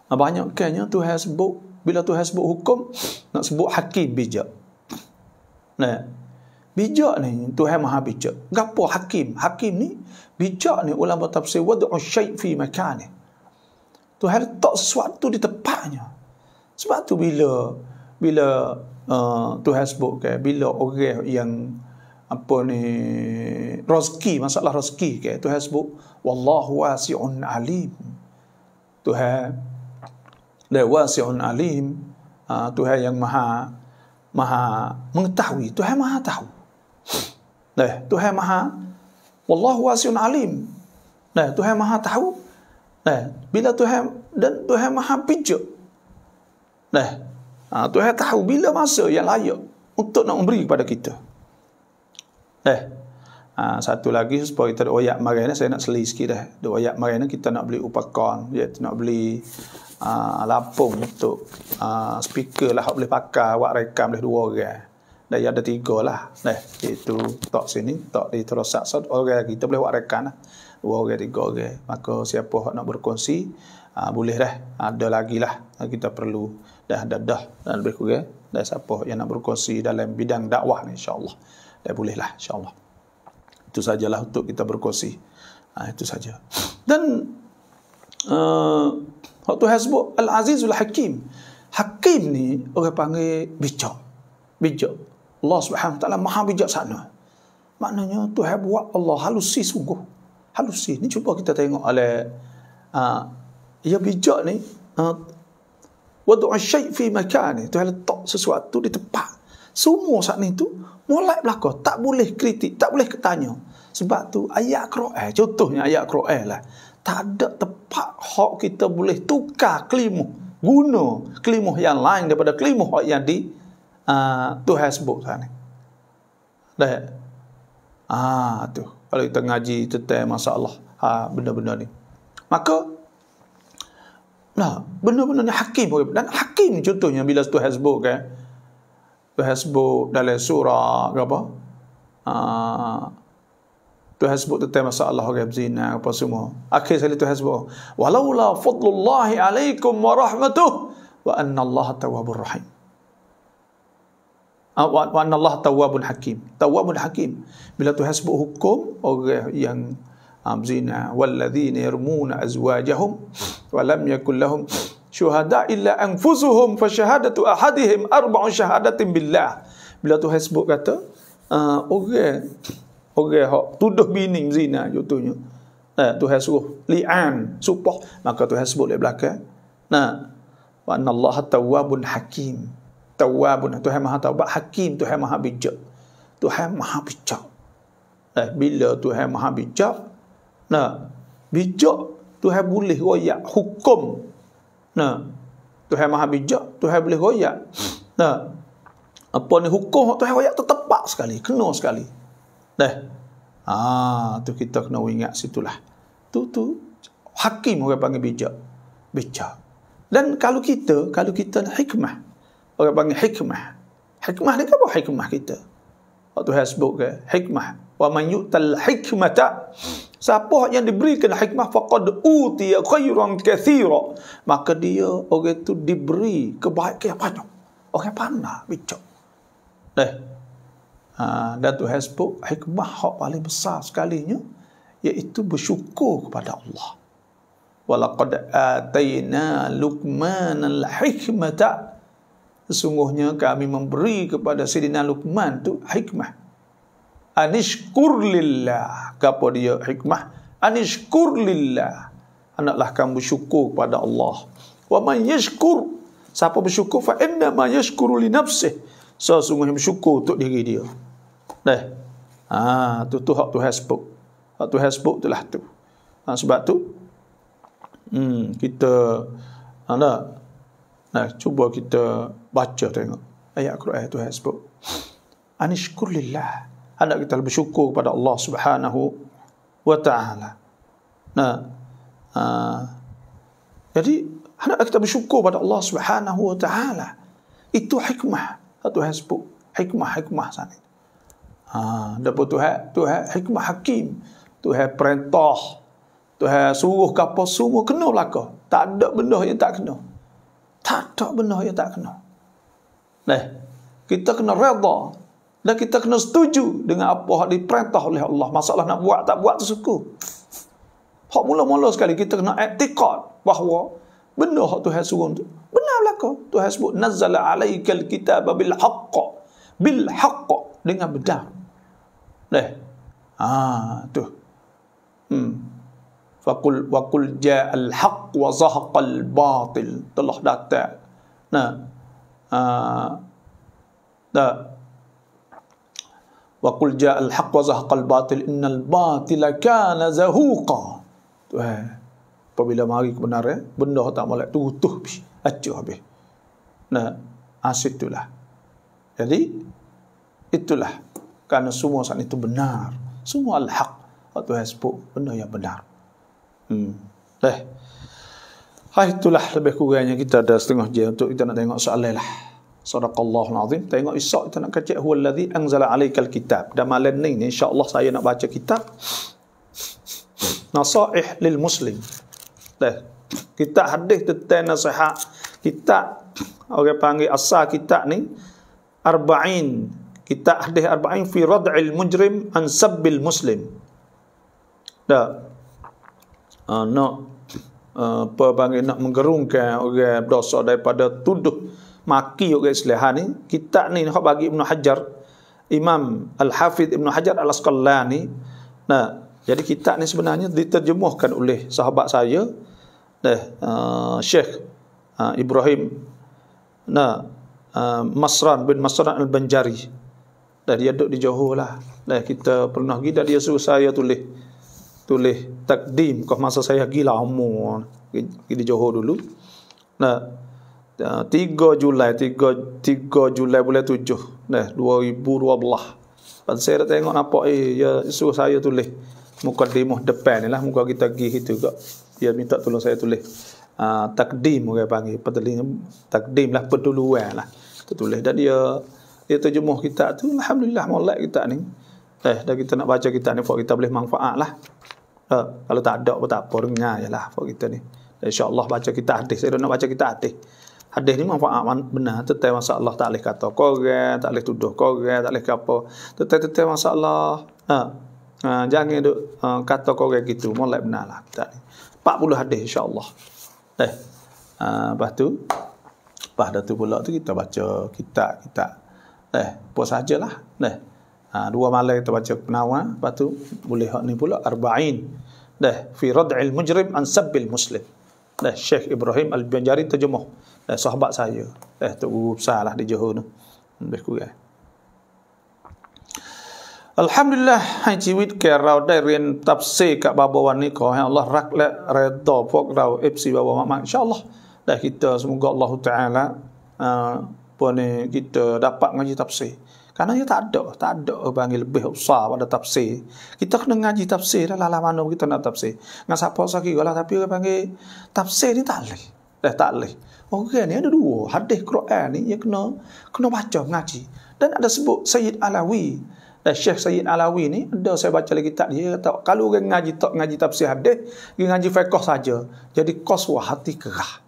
banyak kannya Tuhan sebut, bila Tuhan sebut hukum nak sebut hakim bijak. Bijak ni Tuhan maha bijak. Gapo hakim? Hakim ni bijak ni ulama tafsir wad'u syai' fi makani. Tuhan letak sesuatu di tempatnya. Sebab tu bila Tuhan sebut bila orang yang rezeki, masalah rezeki Tuhan sebut wallahu wasi'un alim. Tuhan wasi'un alim. Tuhan yang maha mengetahui. Tuhan maha tahu. Tuhan maha wallahu wasi'un alim. Tuhan maha tahu. Bila Tuhan maha bijak. Tuhan tahu bila masa yang layak untuk nak memberi kepada kita. Satu lagi supaya kita ada ayat mari ni, saya nak seli sikit dah. Ada ayat mari ni kita nak beli upakan, iaitu nak beli lapung untuk speaker lah, boleh pakai buat rekam boleh 2 orang. Dan ada 3 lah. Iaitu tak sini, tak di terosak orang kita boleh buat rekam lah. 2 orang, 3 orang. Maka siapa nak berkongsi boleh dah. Ada lagi lah kita perlu dah dan lebih kurang. Dan siapa yang nak berkongsi dalam bidang dakwah ni insya-Allah. Dah boleh lah insya-Allah. Itu sajalah untuk kita berkongsi. Itu saja. Dan Tuhan sebut Al-Azizul Hakim. Hakim ni orang panggil bijak. Allah Subhanahu Wa Taala maha bijaksana. Maknanya Tuhan buat Allah halusi sungguh. Halusi ni cuba kita tengok oleh ya bijak ni wad'u syai' fi makani. Tuhan letak sesuatu di tempat. Semua saat ni tu mulai berlaku, tak boleh kritik, tak boleh ketanya. Sebab tu ayat Quran, contohnya ayat Quran lah, tak ada tempat hak kita boleh tukar kelimah, guna kelimah yang lain daripada kelimah yang di Tuhan sebut sana. Tu kalau kita ngaji tentang masalah benda-benda ni, maka benda-benda ni hakim. Dan hakim contohnya bila Tuhan sebut Tuhan sebut dalam surah apa? Tuhan sebut tentang masalah orang berzina apa semua. Akhir sekali Tuhan sebut, "Walaula fadlullahi alaikum wa rahmatuh wa anna Allah tawwabur rahim." Wa anna Allah tawwabun hakim. Tawwabun hakim. Bila Tuhan sebut hukum orang yang berzina, walladzina yarmuna azwajahum wa lam yakul lahum syuhada illa anfusuhum fa syahadatu ahadihim arba'u syahadatin billah. Bila Tuhan sebut kata orang hak tuduh bini zina contohnya, Tuhan suruh li'an, sumpah, maka Tuhan sebut di belakang wa annallaha tawwabun hakim. Tawwabun, Tuhan maha taubat, hakim, Tuhan maha bijak. Tuhan maha bijak. Bila Tuhan maha bijak, bijak Tuhan boleh royak hukum. Tuhan maha bijak, Tuhan boleh royak. Apa ni hukum Tuhan royak tepat sekali, kena sekali. Tu kita kena ingat situlah. Tu hakim orang panggil bijak. Dan kalau kita hikmah, orang panggil hikmah. Hikmah ni apa hikmah kita? Tuhan sebut ke hikmah, wa man yu'tal hikmata, siapa yang diberikan hikmah faqad utiya khairan katsira, maka dia orang itu diberi kebaikan yang banyak. orang pandai bicak. Dan Tuhan sebut hikmah hak paling besar sekalinya, iaitu bersyukur kepada Allah. Walaqad atayna Luqmanal hikmata. Sesungguhnya kami memberi kepada Sayyidina Luqman tu hikmah. Anishkur lillah. Apa dia hikmah? Anishkur lillah. Hendaklah kamu bersyukur kepada Allah. Wa man yashkur, siapa bersyukur, fa inna ma yashkuru li nafsih, sesungguhnya bersyukur untuk diri dia. Tu hak Tuhan sebut. Hak Tuhan sebut itulah tu. Sebab tu kita cuba kita baca tengok ayat Quran Tuhan sebut anishkur lillah. Hendak kita bersyukur kepada Allah Subhanahu wa taala. Jadi hendak kita bersyukur pada Allah Subhanahu wa taala. Itu hikmah. Tuhan sebut hikmah sana. Dapat Tuhan hikmah hakim. Tuhan perintah, Tuhan suruh kapal semua kena belaka. Tak ada benda yang tak kena. Tak ada benda yang tak kena. Kita kena redha dan kita kena setuju dengan apa yang diperintah oleh Allah. Masalah nak buat tak buat tu suka. Hak mula-mula sekali kita kena i'tiqad bahawa benda hak Tuhan suruh tu benar belaka. Tuhan sebut nazzala alaikal kitaba bil haqq dengan benar. Tu. Waqul ja'al haqq wa zahaqal batil. Telah datang. Waqul ja'al haqq wa zahaqal batil innal batila kana zahuqa. Apabila mari kebenaran, benda tak molek tutuh acuh habis. Asitulah. Jadi itulah kerana semua saat itu benar. Semua al-haq. Tuhan sebut benda yang benar. Itulah lebih kurangnya kita ada setengah jam untuk kita nak tengok soalan lah. Sadaqallahul azim. Tengok esok kita nak kaji huwallazi anzala alaikal kitab. Dan malam ni insya-Allah saya nak baca kitab Nasaih lil Muslim. Kitab hadis tentang nasihat. Kitab orang panggil asal kitab ni arba'in. Kitab hadis arba'in fi rad'il mujrim an sabbil muslim. Apa panggil nak menggerungkan orang berdosa daripada tuduh maki orang Islam ni. Kitab ni hak bagi Ibnu Hajar, Imam Al-Hafidh Ibnu Hajar Al-Asqalani. Jadi kitab ni sebenarnya diterjemahkan oleh sahabat saya, Syekh Ibrahim Masran bin Masran Al-Banjari. Dia duduk di Johor lah. Kita pernah pergi dan dia suruh saya tulis takdim kau masa saya gila umur di Johor dulu. 3 Julai bulan 7 2012. Saya dah tengok nampak dia suruh saya tulis mukadimah depan ni lah, muka kita pergi itu juga. Dia minta tolong saya tulis takdim, orang panggil takdim lah, penduluan lah. Kita tulis dan dia terjemuh kitab tu. Alhamdulillah molek kitab ni. Dan kita nak baca kitab ni, kita boleh manfaat lah. Kalau tak ada pun tak apa, dengar je lah kita ni. InsyaAllah baca kitab hadis. Saya nak baca kitab hadis. Hadis ni manfaat benar. Tentang masalah tak boleh kata korang, tak boleh tuduh korang, tak boleh apa. Tentang masalah jangan duk kata korang gitu. Molek benar lah kitab ni. 40 hadis insyaAllah. Lepas tu pula tu kita baca kitab. Apa sajalah. 2 malam kita baca penawar. Lepas tu boleh hak ni pula arba'in. Fi rad'il mujrim an sabbil muslim. Syekh Ibrahim Al-Banjari terjemuh. Sahabat saya. Tu guru besar lah di Johor tu. Lebih kurang. Alhamdulillah, hai jiwit ke rauได้เรียน tafsir kat baba wan ni ko Allah rak la redha pok rau FC baba mak insyaallah. Dah kita semoga Allah Taala ni kita dapat ngaji tafsir. Karena dia tak ada panggil lebih besar pada tafsir. Kita kena ngaji tafsir dah lah mana kita nak tafsir. Ngan siapa sakit lah tapi orang panggil tafsir ni tak leh. Tak leh. Orang ni ada 2 hadis Quran ni yang kena baca ngaji. Dan ada sebut Sayyid Alawi. Syekh Sayyid Alawi ni ada saya baca lagi kitab dia kata kalau orang ngaji tafsir hadis, dia ngaji fiqh saja. Jadi qaswah hati kerah.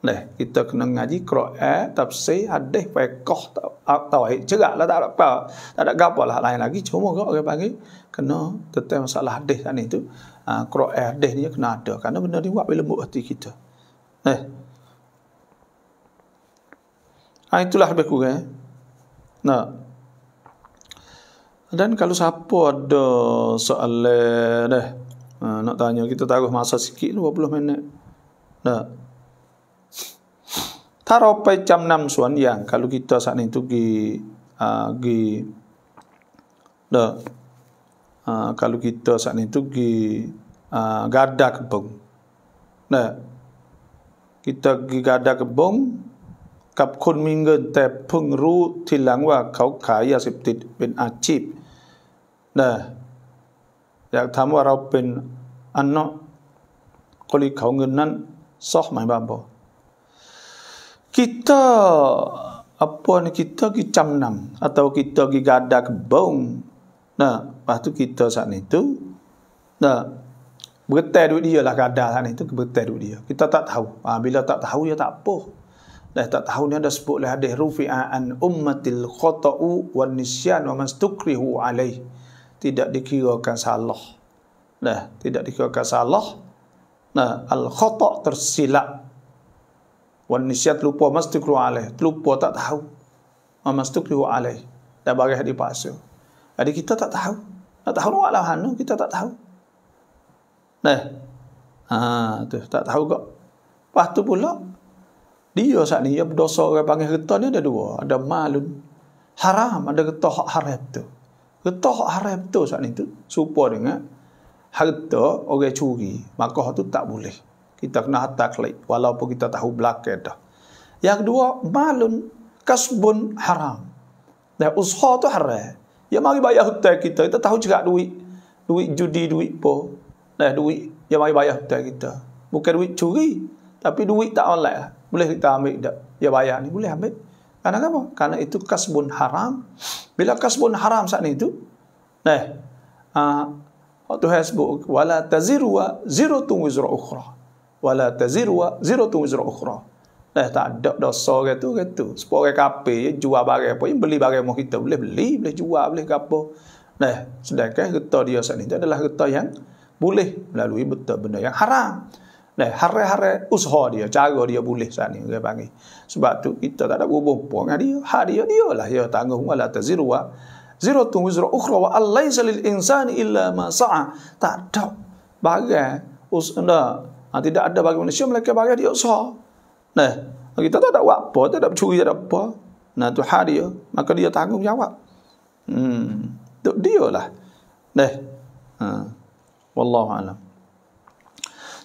Kita kena ngaji Quran, tafsir, hadis, fiqh, tauhid. Ceraklah tak ada apa. Tak ada gapo lah lain lagi. Cuma orang panggil kena tentang masalah hadis ni tu. Quran hadis ni kena ada. Kerana benda ni buat lembut hati kita. Itulah lebih kurang. Dan kalau siapa ada soalan nak tanya, kita taruh masa sikit 20 minit. Taropai jam 6 suan yang kalau kita saat itu kalau kita saat itu gada kebun. Kita gada kebunกับคนมีเงินแต่เพิ่งรู้ทีหลังว่าเขาขายยาเสพติดเป็นอาชีพอยากถามว่าเราเป็นอันเนาะคนที่เขาเงินนั้นซอหมายบ่ kita apa ni, kita pergi camnam atau kita pergi gada kebun. Lepas tu kita saat itu bergetar duit dia lah, gada saat itu bergetar duit dia. Kita tak tahu. Bila tak tahu ya tak apa. Tak tahu ni ada sebut lah hadis rufi'a an ummatil khata'u wan nisyan wa mastukrihu alaih. Tidak dikirakan salah. Tidak dikirakan salah. Al khata' tersilap. Wan nisyan lupa, mastukrihu alaih. Lupa tak tahu. Mastukrihu alaih. Dan bagi dipaksa. Jadi kita tak tahu. Tak tahu nak lah hanu, kita tak tahu. Tu tak tahu kok. Lepas tu pula dia saat ni, dia berdosa orang panggil getah ni ada dua. Ada malun haram, ada getah hak haram tu. Getah hak haram tu saat ni tu serupa dengan harta orang curi. Maka tu tak boleh. Kita kena hatta klik walaupun kita tahu belakang dah. Yang kedua, malun kasbun haram. Dan usaha tu haram. Dia mari bayar hutang kita. Kita tahu juga duit judi, duit apa. Duit dia mari bayar hutang kita. Bukan duit curi, tapi duit tak online lah. Boleh kita ambil tak? Dia bayar ni boleh ambil. Karena apa? Karena itu kasbun haram. Bila kasbun haram saat ni tu, Tuhan sebut wala taziru wa ziratun wizra ukhra. Wala taziru wa ziratun wizra ukhra. Tak ada dosa gitu. Sepuluh orang kape jual barang apa, beli barang mau kita boleh beli, boleh jual, boleh gapo. Sedangkan getah dia saat ni adalah getah yang boleh melalui betul benda yang haram. Hari-hari usaha dia, cara dia boleh saat ni orang panggil. Sebab tu kita tak ada hubung dengan dia. Hak dia lah dia tanggung. Wala taziru wa ziratun wizra ukhra wa alaysa lil insani illa ma sa'a. Tak ada barang tidak ada bagi manusia melainkan barang dia usaha. Kita tak ada buat apa, tak ada curi, tak ada apa. Tu hak dia, maka dia tanggung jawab. Tu dia lah. Wallahu a'lam.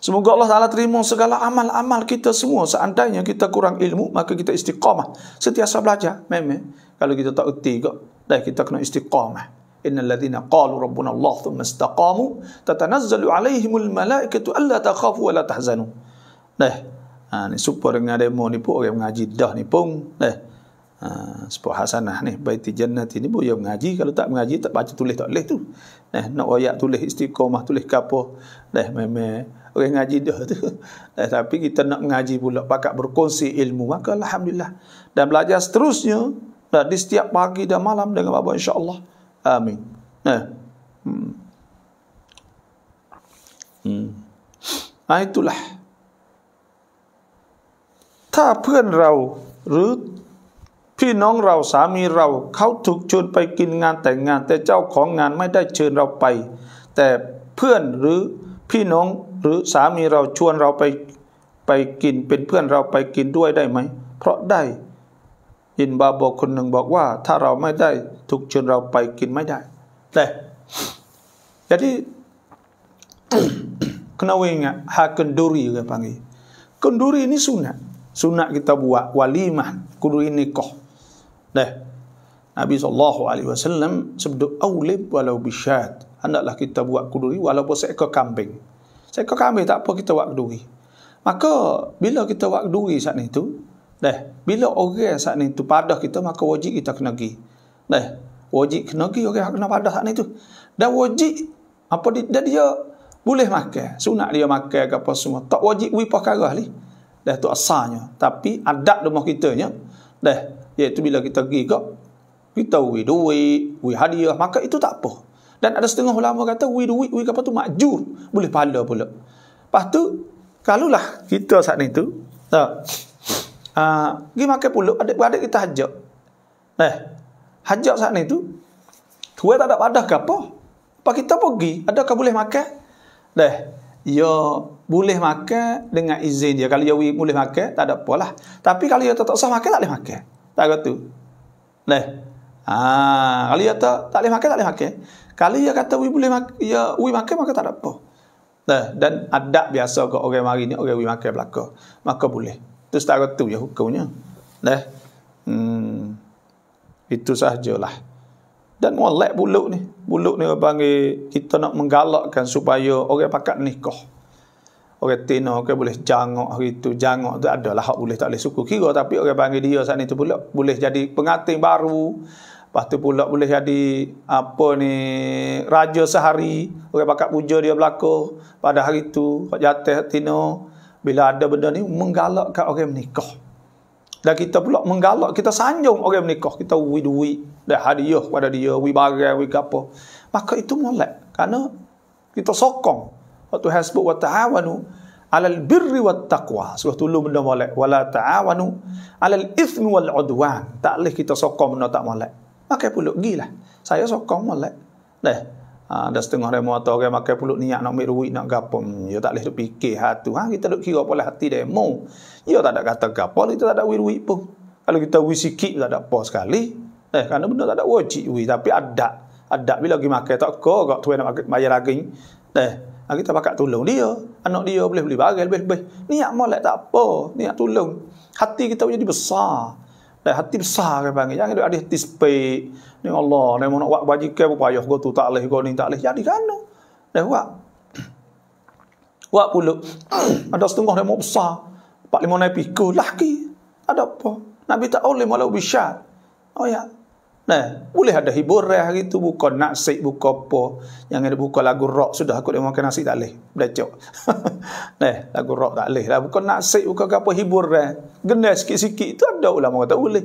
Semoga Allah Ta'ala terima segala amal-amal kita semua. Seandainya kita kurang ilmu, maka kita istiqamah. Sentiasa belajar. Memang. Kalau kita tak erti kok, kita kena istiqamah. Innal ladzina qalu rabbuna Allah thumma istaqamu tatanazzalu alaihimul malaikatu alla takhafu wa la tahzanu. Ni supaya dengan demo ni pun orang mengaji dah ni pun. Sebuah hasanah ni baiti jannati ni boleh mengaji. Kalau tak mengaji, tak baca tulis tak boleh tu. Nak ayat tulis istiqamah, tulis kapo. Memang orang ngaji dah tu. Tapi kita nak mengaji pula pakat berkongsi ilmu, maka alhamdulillah. Dan belajar seterusnya di setiap pagi dan malam dengan Bapa insya-Allah. Amin. Itulah. ถ้าเพื่อนเราหรือพี่น้องเราสามีเราเขาถูกเชิญไปกินงานแต่งงานแต่เจ้าของงานไม่ได้เชิญเราไปแต่เพื่อนหรือพี่น้องหรือสามีเราชวนเราไปกินเป็นเพื่อนเราไปกินด้วยได้ไหมเพราะได้ยินบาบอกคนหนึ่งบอกว่าถ้าเราไม่ได้ถูกเชิญเราไปกินไม่ได้jadi kena ingat hak kenduri orang panggil kenduri ini sunat kita buat walimah kenduri nikah. Nabi SAW sebut awlib walau bisyad. Hendaklah kita buat kenduri walaupun seekor kambing. Seekor kambing tak apa kita buat kenduri. Maka bila kita buat kenduri saat itu, bila orang saat itu padah kita, maka wajib kita kena pergi. Wajib kena pergi orang kena padah saat itu. Dan wajib dia boleh makan. Sunat dia makan ke apa semua. Tak wajib wi perkara ni. Dah tu asalnya. Tapi adat rumah kita nya dah, iaitu bila kita pergi kita wi duit, wi hadiah, maka itu tak apa. Dan ada setengah ulama kata wi duit, wi apa tu makjur, boleh pahala pula. Lepas tu kalaulah kita saat ni tu pergi makan pulut, adik-beradik kita hajak. Hajak saat ni tu tuai tak ada padah ke apa? Apa kita pergi, adakah boleh makan? Ya boleh makan dengan izin dia. Kalau dia boleh makan, tak ada apalah. Tapi kalau dia tak sah makan, tak boleh makan. Tak kata tu. Kalau dia tak boleh makan, tak boleh makan. Kalau dia kata boleh makan, ya makan, maka tak ada apa. Dan adat biasa ke orang mari ni, orang makan belaka, maka boleh. Itu setara tu ya hukumnya. Itu sahajalah. Dan molek buluk ni orang panggil, kita nak menggalakkan supaya orang pakat nikah. Orang tina, orang boleh jangok hari tu. Jangok tu adalah hak boleh tak boleh suku kira, tapi orang panggil dia saat ni tu pula boleh jadi pengantin baru. Lepas tu pula boleh jadi raja sehari. Orang pakat puja dia belaka pada hari tu, hak jatih tina. Bila ada benda ni menggalakkan orang menikah. Dan kita pula menggalak, kita sanjung orang menikah, kita wi duit, dah hadiah pada dia, wi barang, wi apa. Maka itu molek. Kerana kita sokong. Waktu hasbuk wa ta'awanu 'alal birri wat taqwa. Surah tolong benda molek. Wala ta'awanu 'alal itsmi wal 'udwan. Tak leh kita sokong benda tak molek. Makan pulut gilah. Saya sokong molek. Ada setengah demo atau orang makan pulut niat nak ambil duit nak gapo. Ya tak leh duk fikir hatu. Kita duk kira pola hati demo. Ya tak ada kata gapo, kita tak ada duit pun. Kalau kita wi sikit tak ada apa sekali. Kerana benda tak ada wajib wi, tapi ada bila pergi makan tak kok tuan nak bayar lagi. Kita pakat tolong dia. Anak dia boleh beli barang lebih-lebih. Niat molek tak apa, niat tolong. Hati kita jadi besar. Hati besar kan panggil. Jangan ada hati sepek. Ni Allah, ni nak buat bajikan apa payah kau tu tak leh, kau ni tak leh. Jadi kan no. Buat pulut. Ada setengah dia mau besar. 4-5 naik pikul laki. Ada apa? Nabi tak boleh malau bisyar. Oh ya. Boleh ada hiburan hari tu, buka nasi, buka apa. Yang ada buka lagu rock, sudah aku dah makan nasi tak leh. Blecok. Lagu rock tak leh lah. Buka nasi, buka apa hiburan. Genai sikit-sikit itu ada ulama kata boleh.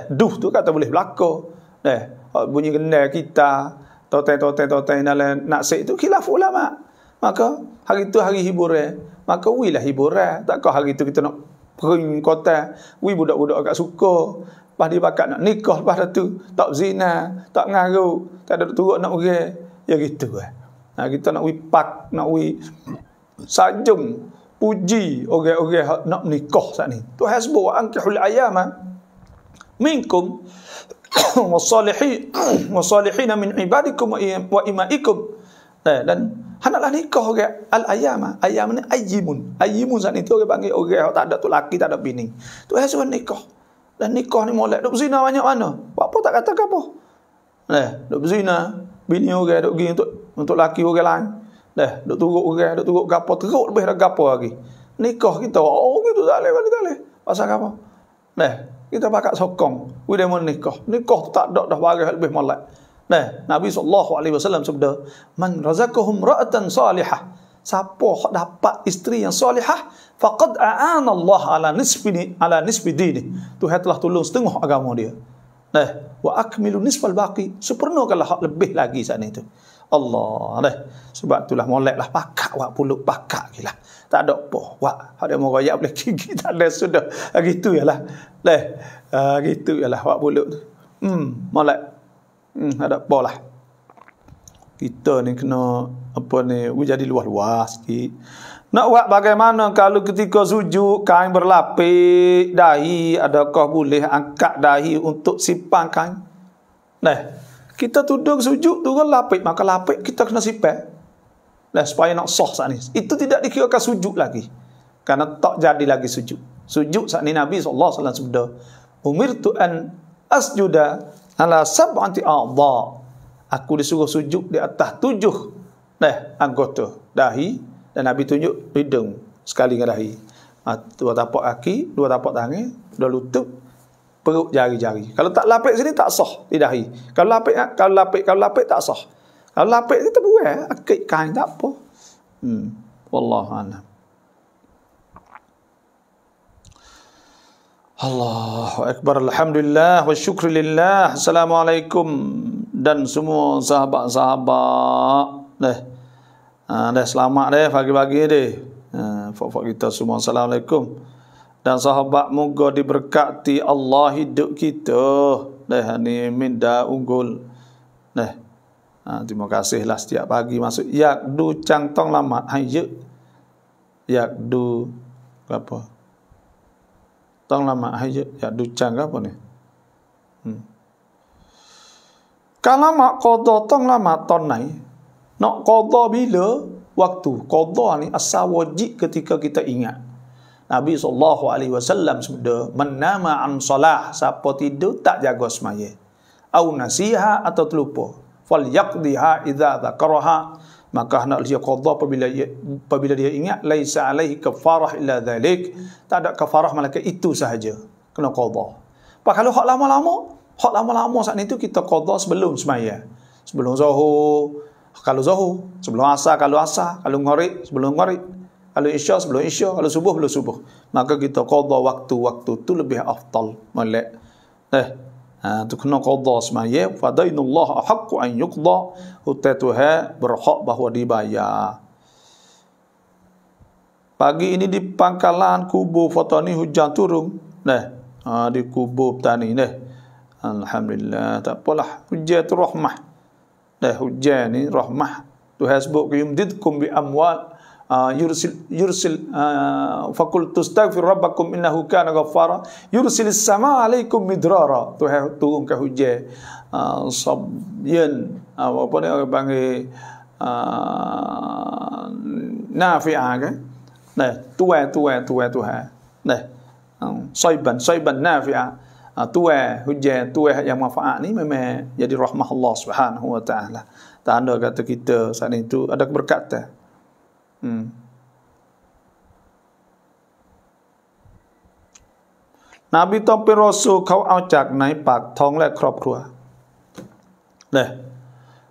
Duh tu kata boleh belaka. Bunyi genai kita, totai dalam nasi itu khilaf ulama. Maka hari tu hari hiburan. Maka wilah hiburan. Takkah hari tu kita nak pergi kota, budak-budak agak suka. Lepas dia bakat nak nikah, lepas tu tak zina, tak ngaruh, tak ada turut nak pergi. Ya gitu kita nak pak, nak sajung, puji orang-orang nak nikah saat ni. Tu hasbu wa ankihul ayama minkum wasalihin min ibadikum wa imaikum. Dan hendaklah nikah orang al-ayama. Ayam ni ayyimun saat itu orang panggil orang tak ada tu laki, tak ada bini. Tu hasbu nikah. Dan nikah ni molek. Duk berzina banyak mana? Apa tak kata ke apa? Duk berzina. Bini orang duk pergi untuk laki orang lain. Duk turut orang, duk turut gapo, teruk lebih dah gapo lagi. Nikah kita, gitu tak boleh. Pasal apa? Kita pakat sokong. Kita mau nikah. Nikah tak ada dah barang lebih molek. Nabi SAW sabda, "Man razaqahum ra'atan salihah." Siapa dapat isteri yang salihah, faqad a'ana Allah ala nisbi dini. Tuhan telah tolong setengah agama dia. Wa akmilu nisfal baqi. Sempurnakanlah hak lebih lagi saat itu. Allah. Sebab itulah moleklah pakak wak puluk pakak gila. Tak ada apa. Wak ada mau royak boleh gigi tak ada sudah. Gitu yalah. Gitu yalah wak puluk tu. Molek. Ada apa lah. Kita ni kena jadi luas-luas sikit. Nak buat bagaimana kalau ketika sujud kain berlapik dahi, adakah boleh angkat dahi untuk simpan kain? Kita duduk sujud turun lapik, maka lapik kita kena simpan. Supaya nak sah saat ni. Itu tidak dikirakan sujud lagi. Karena tak jadi lagi sujud. Sujud saat ni Nabi SAW sebut, "Umirtu an asjuda ala sab'ati a'dha." Aku disuruh sujud di atas 7 anggota dahi, dan Nabi tunjuk hidung sekali dengan dahi. 2 tapak kaki, 2 tapak tangan, 2 lutut, perut, jari-jari. Kalau tak lapik sini tak sah di dahi. Kalau lapik tak sah. Kalau lapik kita buat akik kain tak apa. Wallahu a'lam. Allahu Akbar, Alhamdulillah wa syukurillah. Assalamualaikum dan semua sahabat-sahabat. Dah selamat deh pagi-pagi deh. Fak kita semua Assalamualaikum. Dan sahabat moga diberkati Allah hidup kita. Ni minda unggul. Terima kasihlah setiap pagi masuk yak du cang tong lama hai yak du apa? Tong lama aja ya ducang apa ni? Kalau mak qada tong lama tonai, nak qada bila waktu qada ni asal wajib ketika kita ingat. Nabi SAW sebut, "Man nama an solah," siapa tidur tak jaga semaya, au nasiha atau terlupa, falyaqdiha idza dzakaraha, maka hendak dia qada apabila dia ingat, laisa alaihi kafarah illa dzalik, tak ada kafarah malaikat itu sahaja kena qada. Pak kalau hak lama-lama saat itu kita qada sebelum semaya, sebelum zuhur kalau zuhur, sebelum asar kalau asar, kalau maghrib sebelum maghrib, kalau isya sebelum isya, kalau subuh belum subuh, maka kita qada waktu-waktu tu lebih afdal molek. Tu kena qada semaya, fadainullah haqqu an yuqda, hutatuha berhak bahawa dibayar. Pagi ini di pangkalan kubur Fatani hujan turun. Di kubur Tani alhamdulillah, tak apalah, hujan tu rahmah. Hujan ni rahmah. Tuhan sebut yumdidkum bi amwal yursil faqul tastaghfir rabbakum innahu kana ghaffara yursilis sama alaikum midrara. Tuhan turunkan hujan sabyan, apa ni orang panggil nafi'ah kan. Tuan Tuhan. Saiban nafi'ah. Tuan hujan, tuan yang manfaat ni memang jadi rahmah Allah Subhanahu wa taala. Tanda kata kita saat itu ada keberkatan. Nabiต้องเป็นรอซูลเขาเอาจากในปากท้องและครอบครัว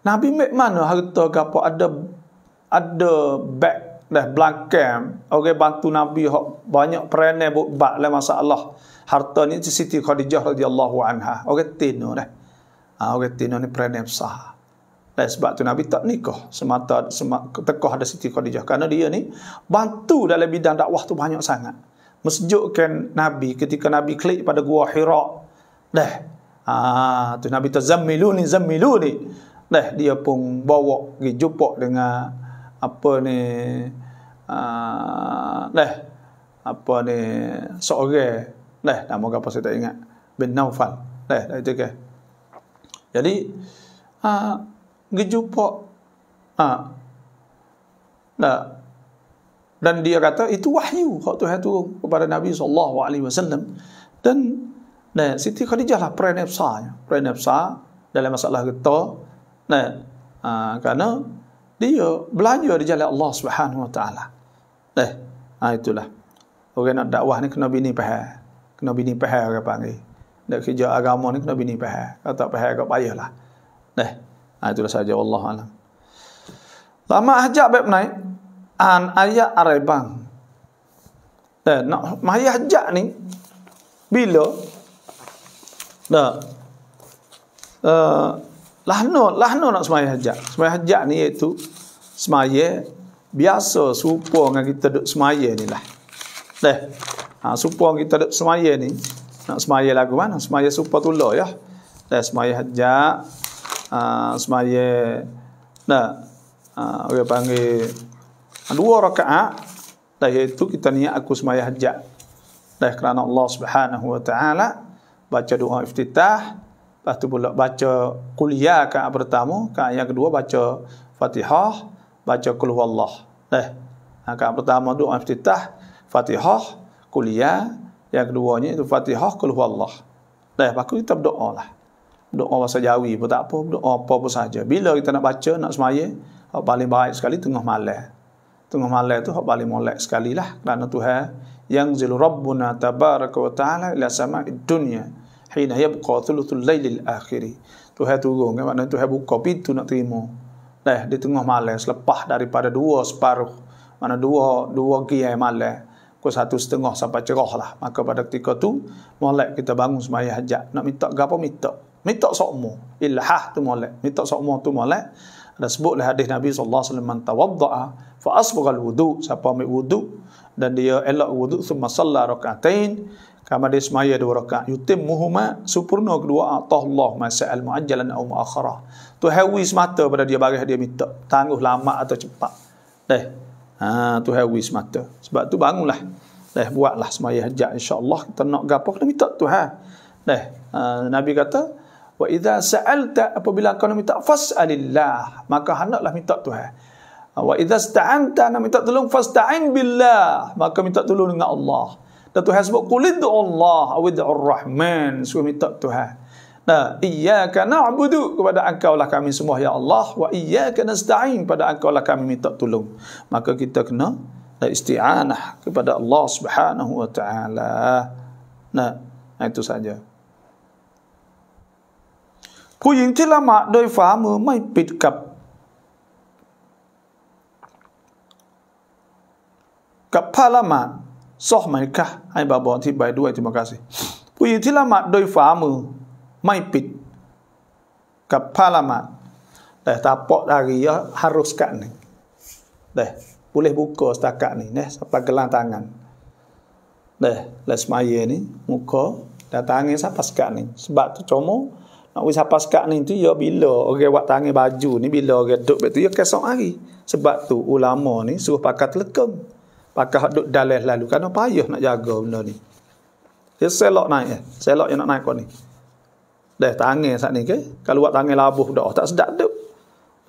Nabi mek mana harta gapo ada beg belakang orang bantu Nabi banyak peranai buat lah masalah harta ni Siti Khadijah radhiyallahu anha orang tino orang tino ni peranai besar. Sebab tu Nabi tak nikah semata tekah ada Siti Khadijah, kerana dia ni bantu dalam bidang dakwah tu banyak sangat. Mesejukkan Nabi ketika Nabi klik pada Gua Hira. Tu Nabi tu zammiluni. Dia pun bawa pergi jumpa dengan seorang nama apa saya tak ingat, bin Naufal. Itu ke. Jadi jumpa dan dia kata itu wahyu hak Tuhan turun kepada Nabi SAW. Dan Siti Khadijah lah peranai besar dalam masalah kita. Kerana dia belajar di jalan Allah Subhanahu wa taala. Itulah orang nak dakwah ni kena bini faham orang panggil. Nak kerja agama ni kena bini faham. Kalau tak faham kau payahlah. Itulah saja, wallahu alam. Lama hajat bab naik an ayat arabang. Nak maya hajat ni bila lahno nak semaya hajat. Semaya hajat ni iaitu semaya biasa serupa dengan kita duk semaya ni lah. Serupa kita duk semaya ni, nak semaya lagu mana? Semaya serupa tula ya. Semaya hajat, semaya orang panggil 2 rakaat. Iaitu kita niat aku semaya hajat. Kerana Allah Subhanahu wa taala baca doa iftitah, lepas tu pula baca kuliah rakaat pertama, rakaat yang kedua baca Fatihah, baca qul huwallah. Rakaat pertama doa iftitah, Fatihah, kuliah, yang keduanya itu Fatihah, qul huwallah. Lepas tu kita berdoa lah. Doa bahasa Jawi pun tak apa, doa apa pun saja. Bila kita nak baca, nak semaya, hak paling baik sekali tengah malam. Tengah malam tu hak paling molek sekali lah. Kerana Tuhan yang zilu Rabbuna tabaraka wa ta'ala ila sama'id dunya hina yabqa thuluthul lailil akhiri. Tuhan turun, maknanya Tuhan buka pintu nak terima. Di tengah malam selepas daripada 2 separuh, mana 2 qiyam malam. pukul 1:30 sampai cerah lah. Maka pada ketika tu molek kita bangun sembahyang hajat. Nak minta gapo minta sokmo. Ilhah tu molek. Minta sokmo tu molek. Ada sebutlah hadis Nabi sallallahu alaihi wasallam, man tawaddaa fa asbagha al-wudu, siapa ambil wudu dan dia elok wudu thumma shalla rakaatain, kama dia semaya 2 rakaat, yutimmuhuma, sempurna kedua, Allah masa'al muajjalan aw muakhara. Tu hawi semata pada dia baris dia minta, tangguh lama atau cepat. Tu hawi semata. Sebab tu bangunlah. Buatlah semaya hajat, insya-Allah kita nak gapo kena minta Tuhan. Nabi kata, wa idza sa'alta, apabila kau nak minta fas'alillah, maka hendaklah minta Tuhan. Wa idza ista'anta, nak minta tolong, fasta'in billah, maka minta tolong dengan Allah. Dan Tuhan sebut qul Allah aw ud'ur rahman, suruh minta Tuhan. Iyyaka na'budu, kepada engkau lah kami semua ya Allah, wa iyyaka nasta'in, pada engkau lah kami minta tolong. Maka kita kena isti'anah kepada Allah Subhanahu wa taala. Itu saja. ผู้หญิงที่ละหมาดโดยฝ่ามือไม่ปิดกับผ้าละหมาดซอไหมคะให้บาบออธิบายด้วยterima kasih ผู้หญิงที่ละหมาดโดยฝ่ามือไม่ปิดกับผ้าละหมาดtapak dari harus kat ni boleh buka setakat ni sampai gelang tangan semaya ni muka dan tangan sampai sekat ni. Sebab tu cuma nak wis apa sekat ni tu ya bila orang buat tangan baju ni, bila orang duduk betul ya kesok hari. Sebab tu ulama ni suruh pakai telekam, pakai duduk dalih lalu, kerana payah nak jaga benda ni. Dia selok naik selok yang nak naik kau ni. Tangan saat ni ke, kalau buat tangan labuh dah tak sedap duk.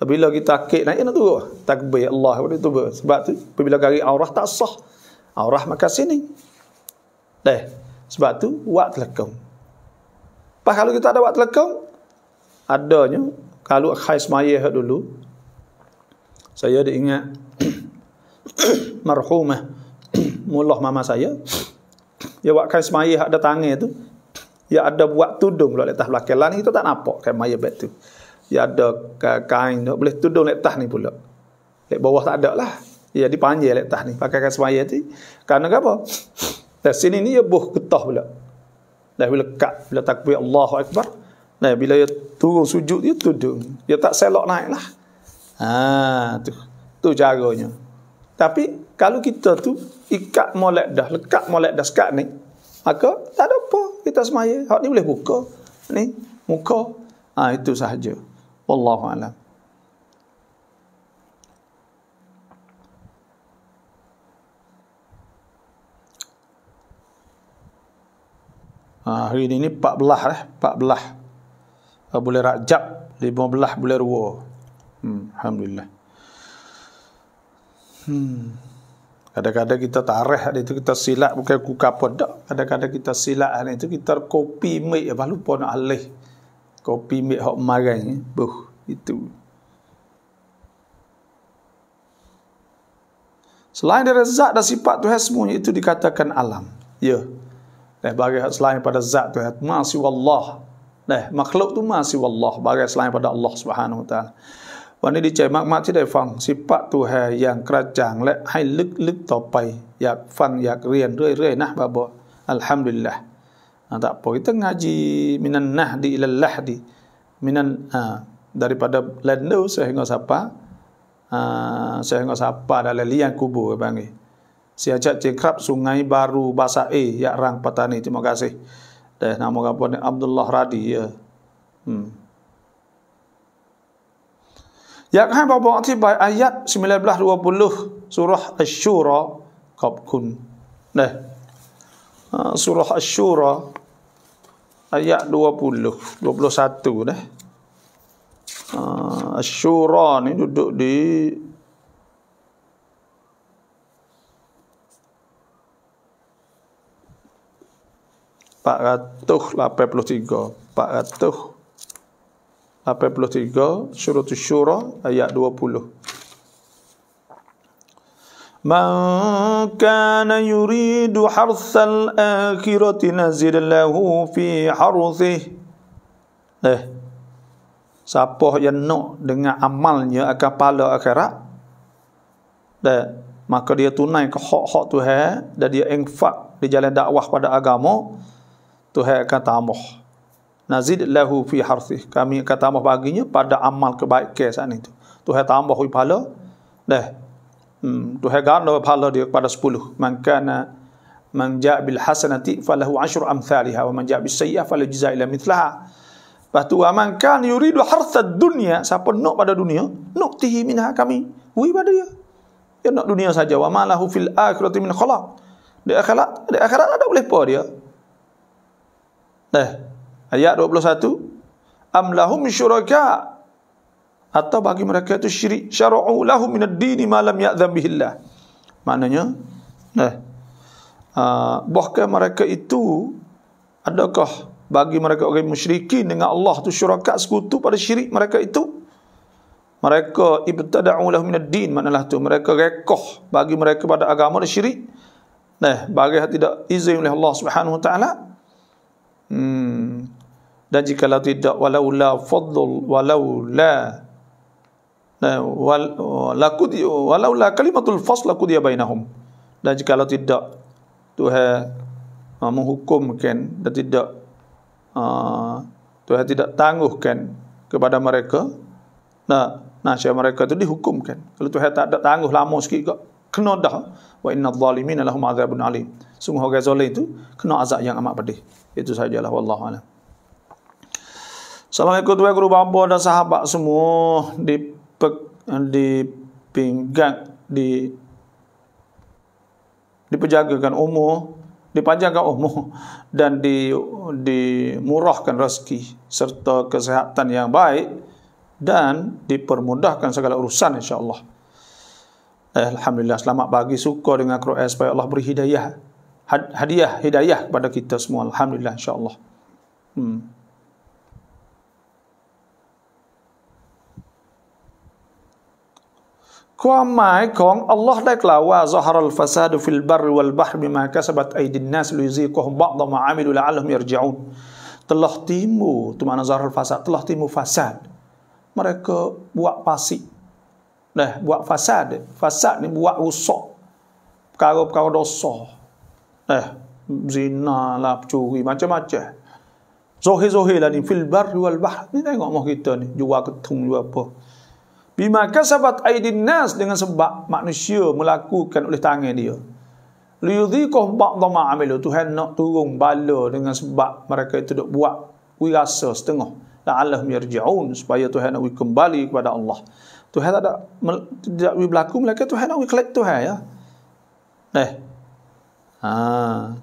Bila kita akid naik nak turun takbir Allah tu. Sebab tu apabila garis aurah tak sah, aurah maka sini. Sebab tu buat telekam. Pas kalau kita ada buat telekam, adanya kalau khai semaya dulu, saya ada ingat marhumah mullah mama saya, dia buat khai semaya ada tangan tu, dia ada buat tudung pula letak belakang lah ni, kita tak nampak khai semaya bet tu. Dia ada kain tu boleh tudung letak ni pula. Lek bawah tak ada lah. Dia dipanjang letak ni pakai khai semaya tu. Kerana apa? Dan sini ni dia buh getah pula. Bila lekat, bila takbir Allahu Akbar, bila dia turun sujud dia tudung, dia tak selok naik lah. Tu caranya. Tapi kalau kita tu ikat molek dah, lekat molek dah sekat ni, maka tak ada apa, kita semaya. Hak ni boleh buka ni muka. Itu sahaja. Wallahu a'lam. Hari ini 14 boleh Rajab, 15 boleh Rua. Alhamdulillah. Kadang-kadang kita tarikh hari itu kita silap, bukan kukapon dak. Kadang-kadang kita silap hari itu kita kopi mik apa lupa nak alih. Kopi mik hok marang itu. Selain dari zat dan sifat Tuhan semuanya itu dikatakan alam. Ya. Bagi selain pada zat Tuhan, masih wallah. Makhluk tu masih wallah, bagi selain pada Allah Subhanahu wa taala.วันนี้ดีใจมากๆที่ได้ฟังsifat Tuhanอย่างกระจ่างและให้ลึกๆต่อไปอยากฟังอยากเรียนเรื่อยๆนะบาบอัลฮัมดุลิลละห์tak apa kita ngaji minan nahdi ilal lahdi minan daripada lendu sehingga siapa dalam liang kubur panggil. Siajak cengkrap Sungai Baru Basae Yak Rang Patani. Terima kasih. Nama apa ni? Abdullah Radi ya. Yak hai bapa artibai ayat 19-20 surah Asy-Syura. Qabkun. Surah Asy-Syura ayat 20 21 Asy-Syura ni duduk di 483 surah Asy-Syura ayat 20. Man kana yuridu harthal akhirati nazid lahu fi harthih. Siapa yang nak dengan amalnya akan pahala akhirat, maka dia tunai ke hak-hak Tuhan dan dia infak di jalan dakwah pada agama, Tuhan akan tambah. Nazid lahu fi harthih, kami akan tambah baginya pada amal kebaikan saat itu. Tuhan tambah pahala dah. Tuhan ganda pahala dia kepada 10. Man ja'a bil hasanati falahu 10 amsalha wa man ja'a bis sayyi'ah falahu jazaa ila mithlaha. Lepas tu man kan yuridu harthad dunya, siapa nak pada dunia, nuktihi minha, kami hui pada dia. Dia nak dunia saja. Wa ma lahu fil akhirati min khalaq. Di akhirat ada boleh apa dia. Ayat 21. Am lahum syuraka, atau bagi mereka itu syirik, syara'u lahum minad dini ma lam ya'zam bihillah. Maknanya bahkan mereka itu, adakah bagi mereka orang musyrikin dengan Allah tu syuraka, sekutu pada syirik mereka itu. Mereka ibtada'u lahum minad din, maknalah tu mereka rekoh bagi mereka pada agama dan syirik. Bagi tidak izin oleh Allah Subhanahu wa taala. Dan jikalau tidak, walaula kalimatul fasl laqudiya bainahum, dan jikalau tidak Tuhan menghukumkan dan tidak Tuhan tidak tangguhkan kepada mereka, nasya mereka itu dihukumkan. Kalau Tuhan tak ada tangguh lama sikit kena dah. Wa innadh zalimina lahum adzabun alim. Sungguh orang zalim itu kena azab yang amat pedih. Itu sajalah, wallahu a'lam. Assalamualaikum tuan guru bapa dan sahabat semua, dipenjagakan umur, dipanjangkan umur dan dimurahkan rezeki serta kesihatan yang baik dan dipermudahkan segala urusan insya-Allah. Alhamdulillah, selamat pagi, suka dengan Quran supaya Allah beri hidayah, hidayah kepada kita semua. Alhamdulillah, insya-Allah.ความหมายของอัลลอฮ์ได้กล่าวว่า Zaharal fasadu fil barri wal bahri bima kasabat aydin nas liyuziqahum ba'dha ma 'amilu la'allahum yarji'un. Telah timbul, tu makna zaharal fasad, telah timbul fasad. Mereka buat pasik. Buat fasad. Fasad ni buat rusak. Perkara-perkara dosa. Zina lah, curi, macam-macam. Zohir-zohir lah ni fil barri wal bahri. Ni tengok mah kita ni, jual ketung, jual apa. Bima kasabat aydin nas, dengan sebab manusia melakukan oleh tangan dia. Liyudhiqahum ba'dha ma 'amilu, Tuhan nak turun bala dengan sebab mereka itu duk buat wirasa setengah. La'allahum yarji'un, supaya Tuhan nak kembali kepada Allah. Tuhan tidak berlaku, melainkan Tuhan nak kelak Tuhan ya.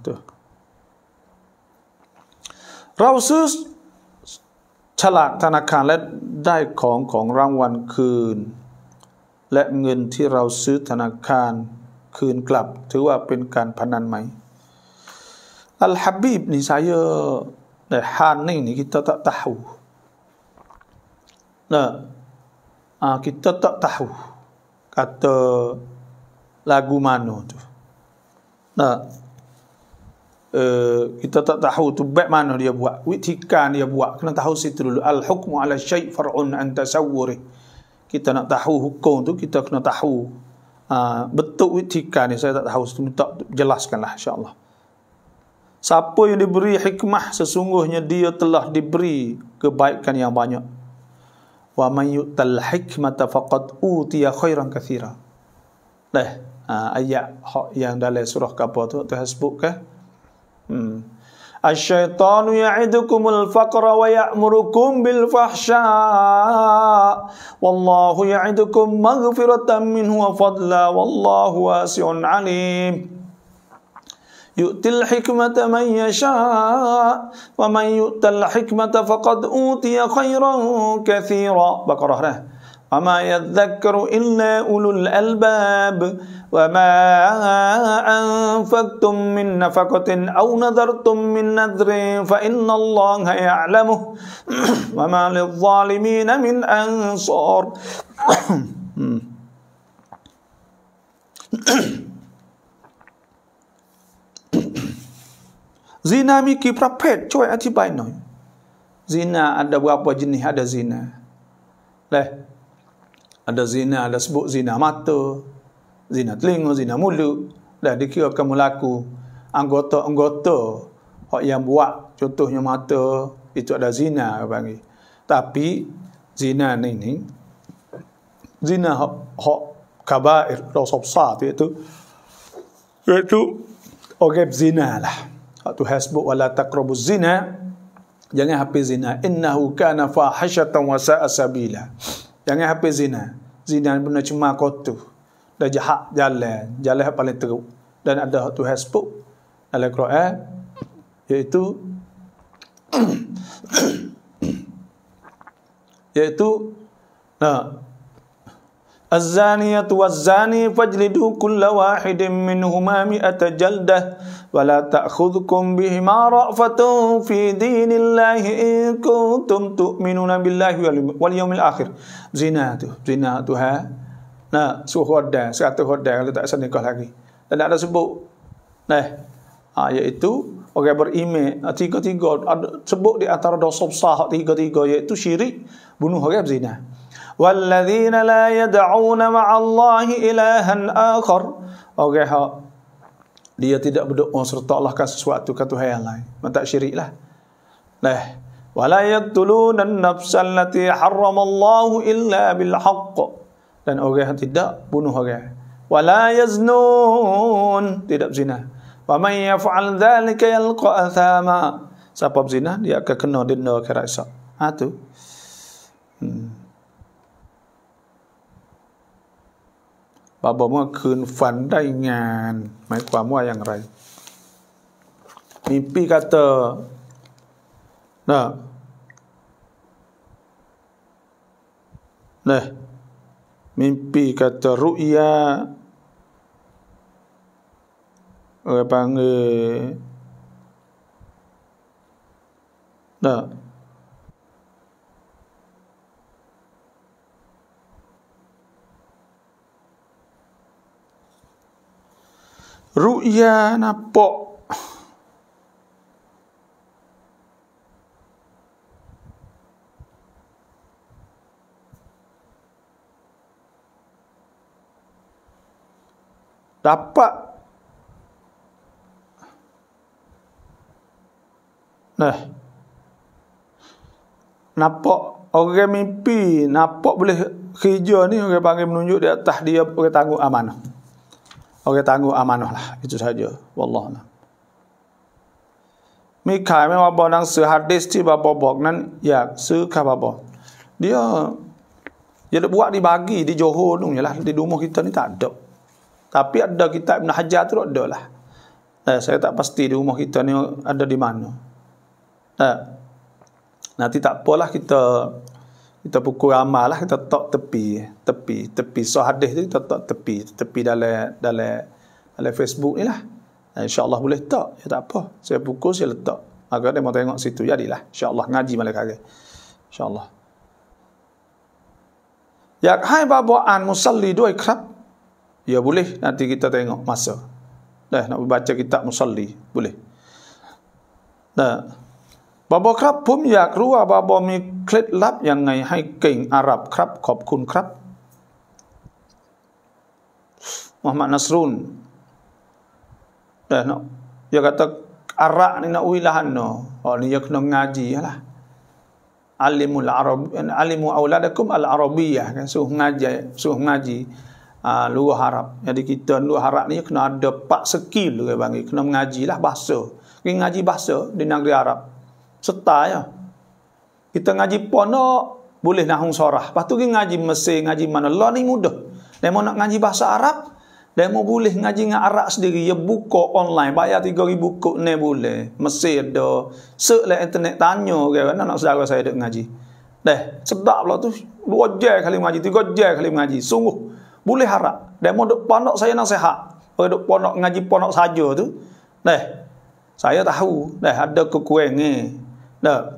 Tu. เราซื้อฉลากธนาคารและได้ของรางวัลคืนและเงินที่เราซื้อธนาคารคืนกลับถือว่าเป็นการพนันไหม Al-Habib ni saya Haning ni kita tak tahu. Kita tak tahu kata lagu mana tu. Kita tak tahu tu baik mana dia buat, witikan dia buat, kena tahu situ dulu. Al-hukmu ala syai' far'un an tasawwuri. Kita nak tahu hukum tu, kita kena tahu betul witikan ni. Saya tak tahu, minta jelaskanlah insya-Allah. Siapa yang diberi hikmah, sesungguhnya dia telah diberi kebaikan yang banyak. Wa may yu'tal hikmata faqad utiya khairan katsira. Ayat yang dalam surah apa tu Tuhan sebutkan. Asy-syaitanu ya'idukumul faqra wa ya'murukum bil fahsya wallahu ya'idukum maghfiratan minhu wa fadla wallahu wasi'un 'alim. Yu'til hikmata man yasha wa man yu'tal hikmata faqad utiya khairan katsira. Baqarah dah. Wa ma yadhakkaru illa ulul albab wa ma anfaqtum min nafaqatin aw nadartum min nadrin fa inna Allaha ya'lamuh wa ma lidh-dhalimin min ansar. Zina miki prapet, cuy atibai noi. Zina ada berapa jenis? Ada zina. Ada zina, ada sebut zina mata, zina telinga, zina mulut, dah dikirakan melaku anggota-anggota hak yang buat, contohnya mata, itu ada zina panggil. Tapi zina ni zina hak kabair, dosa besar iaitu orang zina lah. Hak tu hasbuk wala taqrabuz zina, jangan hafiz zina, innahu kana fahishatan wa sa'a sabila. Jangan hafiz zina. Zina benar cuma kotor, dah jahat jalan yang paling teruk. Dan ada hak tu hasbuk dalam Quran, iaitu az-zaniyatu waz-zani fajlidu kulla wahidin minhuma mi'ata jaldah wa la ta'khudhukum bihima ra'fatun fi dinillahi in kuntum tu'minuna billahi wal yawmil akhir. Zina tu suruh hodai 100 hodai kalau tak senikah lagi. Dan ada sebut iaitu orang beriman tiga-tiga sebut di antara dosa besar tiga-tiga, iaitu syirik, bunuh orang, zina. Walladzina la yad'una ma'allahi ilahan akhar, orang dia tidak berdoa serta Allah kan sesuatu ke Tuhan yang lain, tak syiriklah. Wala yaqtuluna an-nafsa allati harramallahu illa bil haqq, dan orang tidak bunuh orang. Wala yaznun, tidak zina. Wa man yaf'al dzalika yalqa athama, siapa berzina dia akan kena denda akhirat esok. Tu Baba เมื่อคืนฝันได้งานหมายความว่าอย่างไร mimpi kata mimpi kata ru'ya, orang panggil ru'ya nampak dapat nampak orang mimpi, nampak boleh kerja ni, orang panggil menunjuk di atas dia orang tangguh amanah. Orang tangguh amanah lah, itu saja. Wallah. Mikai memang bapa nang sehadis ti bapa bok nan ya seka bapa. Dia buat dibagi di Johor tu lah, di rumah kita ni tak ada. Tapi ada kitab Ibn Hajar tu ada lah. Saya tak pasti di rumah kita ni ada di mana. Nanti tak apalah, kita pukul amal lah, kita tak tepi so hadis tu kita tak tepi dalam Facebook ni lah. InsyaAllah boleh tak, ya tak apa, saya pukul saya letak, agar dia mau tengok situ, jadilah InsyaAllah ngaji malam hari InsyaAllah. Ya hai babaan musalli ด้วยครับ ya boleh, nanti kita tengok masa nak baca kitab musalli boleh. Baba ครับผมอยากรู้ว่าบาบอมีเคล็ดลับยังไงให้เก่งอาหรับครับขอบคุณครับ Muhammad Nasrun dia kata Arab ni nak wilahan ni dia kena ngaji lah. Alimu auladakum al-arabiyah kan, suruh ngaji luar Arab. Jadi kita luar Arab ni kena ada 4 skill dia panggil, kena mengajilah bahasa. Ngaji bahasa di negeri Arab serta kita ngaji pondok boleh nahung sorah, lepas tu ngaji Mesir, ngaji mana lah ni mudah. Dia mau nak ngaji bahasa Arab, dia mau boleh ngaji dengan Arab sendiri, dia buka online, bayar 3,000 kod ni boleh. Mesir ada, search lah internet, tanya kan, anak saudara saya duk ngaji. Sedap lah tu, 2 jam kali ngaji, 3 jam kali ngaji, sungguh boleh Arab. Dia mau duk pondok, saya nasihat, kalau duk pondok ngaji pondok saja tu, saya tahu, ada kekurangan.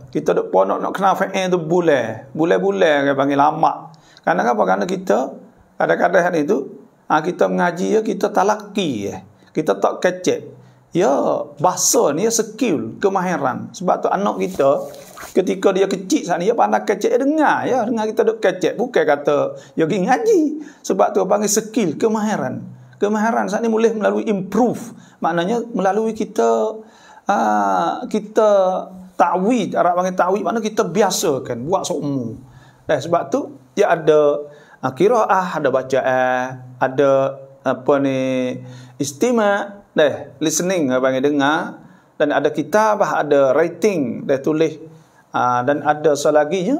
Kita duk pondok nak kena fa'in tu boleh dia panggil lama. Karena kita kadang-kadang itu kita mengaji kita talaki kita tak kecek. Bahasa ni skill, kemahiran. Sebab tu anak kita ketika dia kecil sana dia pandai kecek, dengar kita duk kecek, bukan kata dia pergi ngaji. Sebab tu panggil skill, kemahiran. Kemahiran saat ni boleh melalui improve. Maknanya melalui kita ta'wid, Arab panggil ta'wid, maknanya kita biasakan buat seumu. Sebab tu dia ada qiraah, ada bacaan, ada istima', listening panggil dengar, dan ada kitabah, ada writing, tulis, dan ada selaginya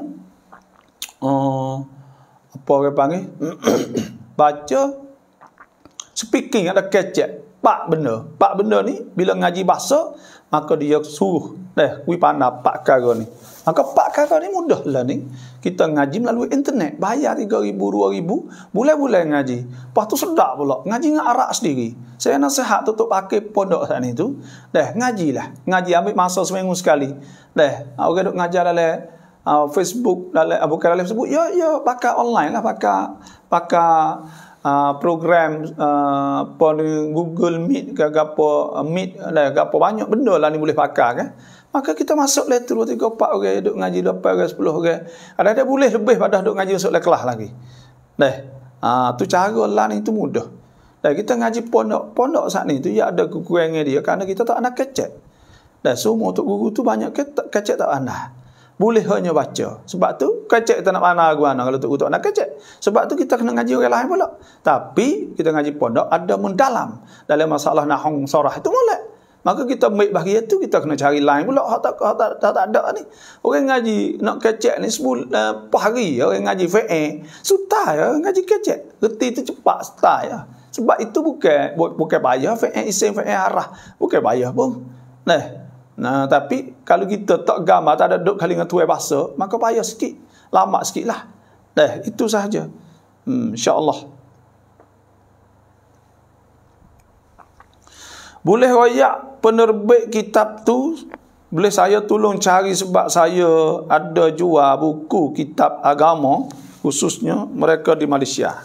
apa orang panggil baca, speaking, ada kecek. Pak benda ni bila ngaji bahasa maka dia suruh kui pandai pak kara ni. Maka pak kara ni mudah lah ni. Kita ngaji melalui internet, bayar 3,000 2,000 bulan-bulan ngaji. Lepas tu sedap pula ngaji dengan arak sendiri. Saya nasihat tutup pakai pondok saat ni tu, ngajilah. Ngaji ambil masa seminggu sekali. Orang duk ngajar dalam Facebook, bukan dalam Facebook, ya pakai online lah, pakai program Google Meet ke apa, Meet apa banyak benda lah ni boleh pakai kan. Maka kita masuk letter 2, 3, 4 orang duk ngaji, 8 orang, 10 orang. Ada boleh lebih pada duk ngaji masuk kelas lagi. Tu cara lah ni tu mudah. Kita ngaji pondok saat ni tu ya ada kekurangan dia kerana kita tak nak kecek. Semua untuk guru tu banyak kecek tak pandai. Boleh hanya baca. Sebab tu kecek kita nak mana guna kalau tu nak kecek. Sebab tu kita kena ngaji orang lain pula. Tapi kita ngaji pondok ada mendalam dalam masalah nahwu sarah itu molek. Maka kita ambil bahagian tu kita kena cari lain pula. Tak ada ni. Orang ngaji nak kecek ni 10 hari orang ngaji fiqh. Susah ya ngaji kecek. Reti tu cepat start ya. Sebab itu bukan payah fiqh isim fiqh arah. Bukan payah pun. Tapi kalau kita tak gambar, tak ada duduk kali dengan tuai bahasa, maka payah sikit, lama sikit lah. Itu sahaja. InsyaAllah. Boleh royak penerbit kitab tu, boleh saya tolong cari sebab saya ada jual buku kitab agama, khususnya mereka di Malaysia.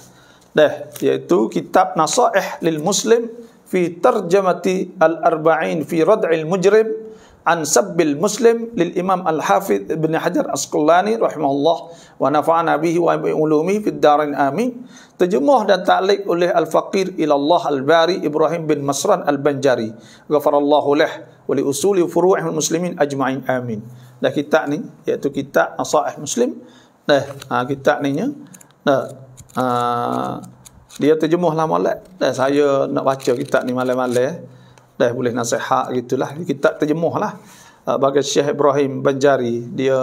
Iaitu kitab Nasaih lil Muslim fi tarjamati al-arba'in fi rad'il mujrim an sabbil muslim lil imam al-hafidh ibn Hajar Asqalani rahimahullah wa nafa'ana bihi wa bi ulumihi fid darin amin. Terjemah dan ta'liq oleh al-faqir ila Allah al-bari Ibrahim bin Masran al-Banjari ghafarallahu lah wa li usuli furu'il muslimin ajma'in amin. Kitab ni iaitu kitab Nasaih Muslim. Kitab ni nya dia terjemuh lama lah. Saya nak baca kitab ni malam-malam. Boleh nasihat gitulah. Kitab terjemuh lah. Bagi Syekh Ibrahim Banjari. Dia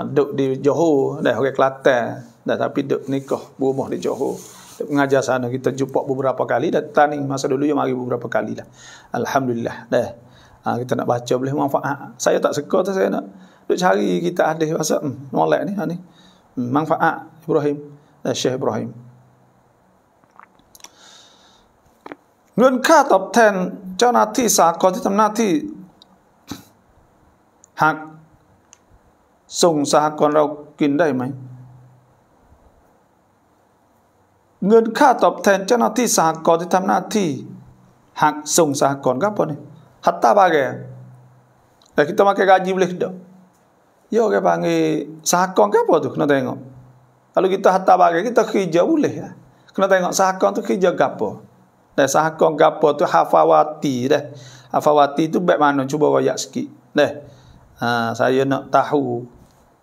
duduk di Johor. Orang Kelantan. Tapi duduk nikah berumah di Johor. Duduk mengajar sana. Kita jumpa beberapa kali. Datang ni masa dulu yang mari beberapa kali lah. Alhamdulillah. Kita nak baca boleh manfaat. Saya tak suka tu saya nak duduk cari kitab hadis pasal molek ni. Manfaat Ibrahim. Syekh Ibrahim. เงินค่าตอบแทนเจ้าหน้าที่สากลที่ทำหน้าที่หากส่งสหกรณ์เรากินได้ไหมเงินค่าตอบแทนเจ้าหน้าที่สหกรณ์ที่ทำหน้าที่หากส่งสหกรณ์apa ni hatta bagai kita makan gaji boleh tak ya orang panggil sahakon ke apa tu kena tengok kalau kita hatta bagai kita kerja boleh lah. Kena tengok sahakon tu kerja ke apa. Sahakon ke apa tu hafawati dah. Hafawati tu baik mana cuba royak sikit. Saya nak tahu.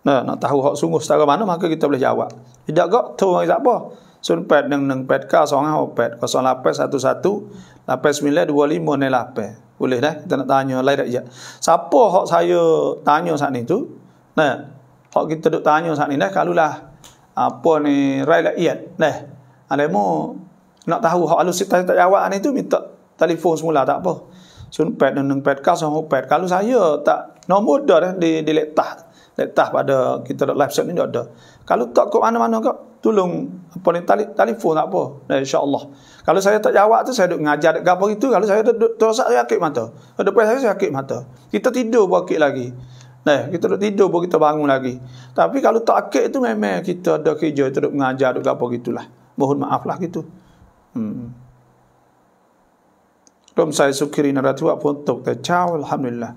Nak tahu hak sungguh secara mana maka kita boleh jawab. Tidak kok tu tak apa. Sun pet neng pet ka 28 0811 8925 08. Boleh dah kita nak tanya lain dak je. Siapa hak saya tanya saat ni tu? Hak kita duk tanya saat ni dah kalulah apa ni rakyat. Alemu nak tahu hak alus tak jawab ni tu minta telefon semula tak apa. Sun pet neng pet ka 08. Kalau saya tak nombor dah di letak pada kita live set ni dah ada. Kalau tak kok mana-mana kok tolong apa ni telefon tak apa. InsyaAllah. Kalau saya tak jawab tu saya duk ngajar dekat apa itu, kalau saya terus saya sakit mata. Depan saya sakit mata. Kita tidur bakit lagi. Kita duk tidur pun kita bangun lagi. Tapi kalau tak akid tu memang kita ada kerja kita duk ngajar dekat apa gitulah. Mohon maaf lah gitu. Rom saya syukuri naratu pun tok ciao alhamdulillah.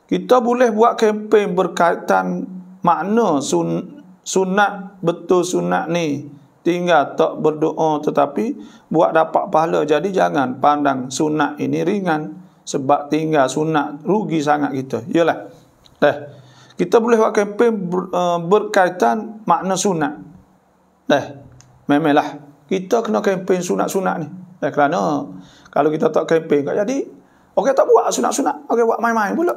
Kita boleh buat kempen berkaitan makna sunat betul sunat ni tinggal tak berdoa tetapi buat dapat pahala. Jadi jangan pandang sunat ini ringan, sebab tinggal sunat rugi sangat kita. Yalah. Kita boleh buat kempen berkaitan makna sunat. Memanglah kita kena kempen sunat-sunat ni. Kerana kalau kita tak kempen jadi okey tak buat sunat-sunat, okey buat main-main pula.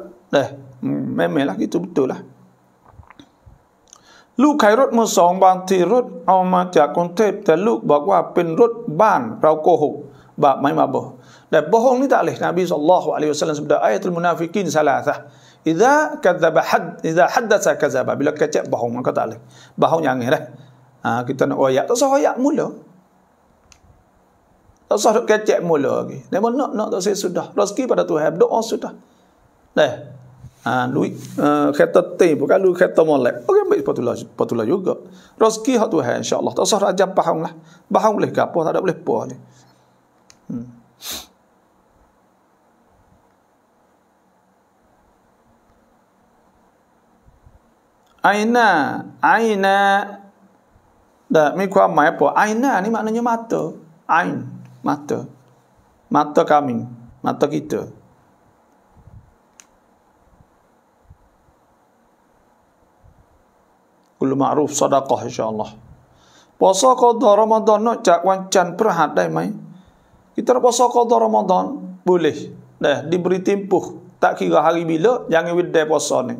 Memanglah gitu betul lah. ลูกขายรถมือสองบางทีรถเอามาจากกรุงเทพแต่ลูกบอกว่าเป็นรถบ้านเราโกหกบาปไหมมาบ่ dan bohong ni tak boleh. Nabi SAW sebut ayatul munafikin salasah. Idza kadzaba idza haddatsa kadzaba, bila kecek bohong maka tak boleh. Bohong jangan dah. Kita nak royak tak sah royak mula. Tak sah duk kecek mula lagi. Dia nak tak saya sudah. Rezeki pada Tuhan, doa sudah. Lui kata T bukan lui kata molek. Okey baik patutlah juga. Rezeki hak Tuhan insya-Allah. Tak usah rajam faham lah. Faham boleh ke apa, tak ada boleh apa ni. Aina dah mi ความหมาย apa? Aina ni maknanya mata. Ain, mata. Mata kami, mata kita. Kullu ma'ruf sadaqah insya-Allah. Puasa qada Ramadan nak jak วันจันทร์พฤหัสได้ไหม Kita nak puasa qada Ramadan boleh. Diberi tempoh. Tak kira hari bila, jangan wedai puasa ni.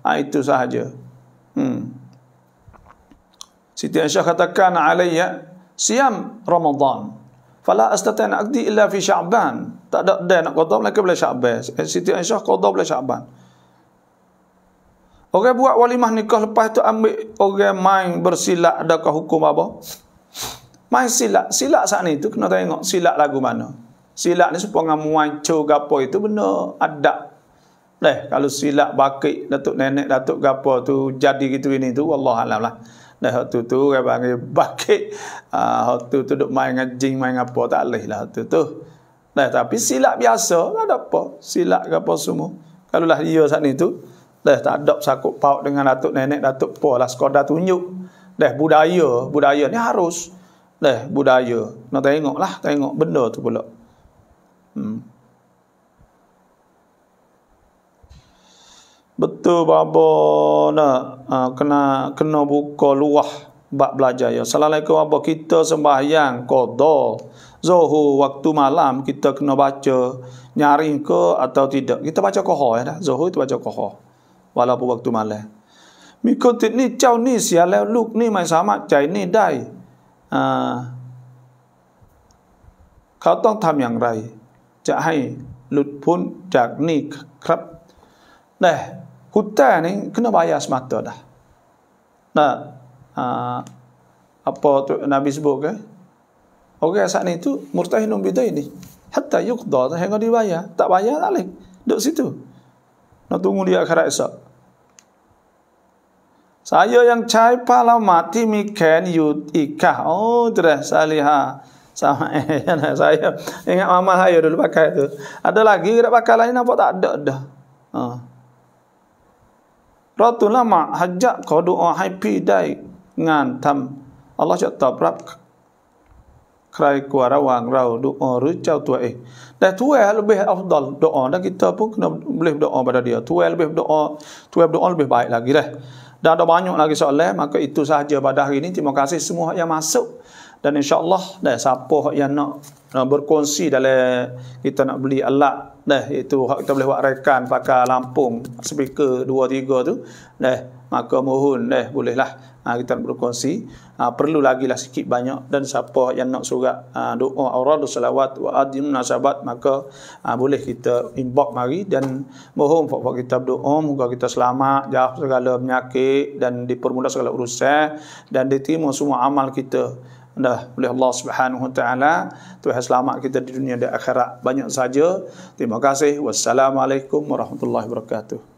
Itu sahaja. Siti Aisyah katakan alayya siam Ramadan. Fala astati' an aqdi illa fi Sya'ban. Tak ada dah nak qada melainkan bulan Sya'ban. Siti Aisyah qada bulan Sya'ban. Orang buat walimah nikah lepas tu ambil orang main bersilat, adakah hukum apa? Main silat saat ni tu kena tengok silat lagu mana. Silat ni supaya muancur gapo itu benda adab. Kalau silat bakik datuk nenek datuk gapo tu jadi gitu ini tu wallahualam lah. Tu orang panggil bakik. Tu duk main ngajing main apa tak leh lah tu. Tapi silat biasa tak ada apa. Silat gapo semua. Kalau lah dia saat ni tu tak ada sakut paut dengan datuk nenek datuk po lah sekadar tunjuk. Budaya ni harus budaya. Nak tengok benda tu pula. Betul bapa nak kena buka luah bab belajar ya. Assalamualaikum bapa, kita sembahyang qada zuhur waktu malam kita kena baca nyaring ke atau tidak? Kita baca qada ya dah. Zuhur itu baca qada walaupun waktu malam. Miคนติดนี่เจ้านี่เสียแล้วลูกนี่ไม่สามารถจ่ายหนี้ได้เขาต้องทำอย่างไรจะให้หลุดพ้นจากหนี้ครับ hutang ni kena bayar semata dah. Apa tu Nabi sebut ke? Orang saat ni tu murtahinun bidaini hatta yuqda, hingga dibayar. Tak bayar tak boleh duduk situ. Nak tunggu dia akhirat esok. Saya yang cai pala mati miken yut ikah. Oh, terus salihah. Sama saya ingat mama saya dulu pakai tu. Ada lagi tak pakai lain apa tak ada dah. Ratu lama hajat kau doaให้พี่ได้งานทำอัลเลาะห์จะตอบรับใครกว่าระหว่างเราdoaหรือเจ้าตัวเอง Dan Tuhan lebih afdal doa dan kita pun kena boleh doa pada dia. Tuhan doa lebih baik lagi dah. Dan ada banyak lagi soalan, maka itu sahaja pada hari ini. Terima kasih semua yang masuk. Dan insya-Allah siapa yang nak berkongsi dalam kita nak beli alat itu kita boleh buat rekan pakai Lampung speaker 2 3 tu maka mohon bolehlah kita nak berkongsi. Perlu lagi lah sikit banyak. Dan siapa yang nak surat doa auradus salawat wa adim nasabat maka boleh kita inbox mari. Dan mohon kita berdoa moga kita selamat jauh segala penyakit dan dipermudah segala urusan dan diterima semua amal kita oleh Allah Subhanahu Wa Taala. Tuhan selamat kita di dunia dan akhirat. Banyak saja. Terima kasih. Wassalamualaikum warahmatullahi wabarakatuh.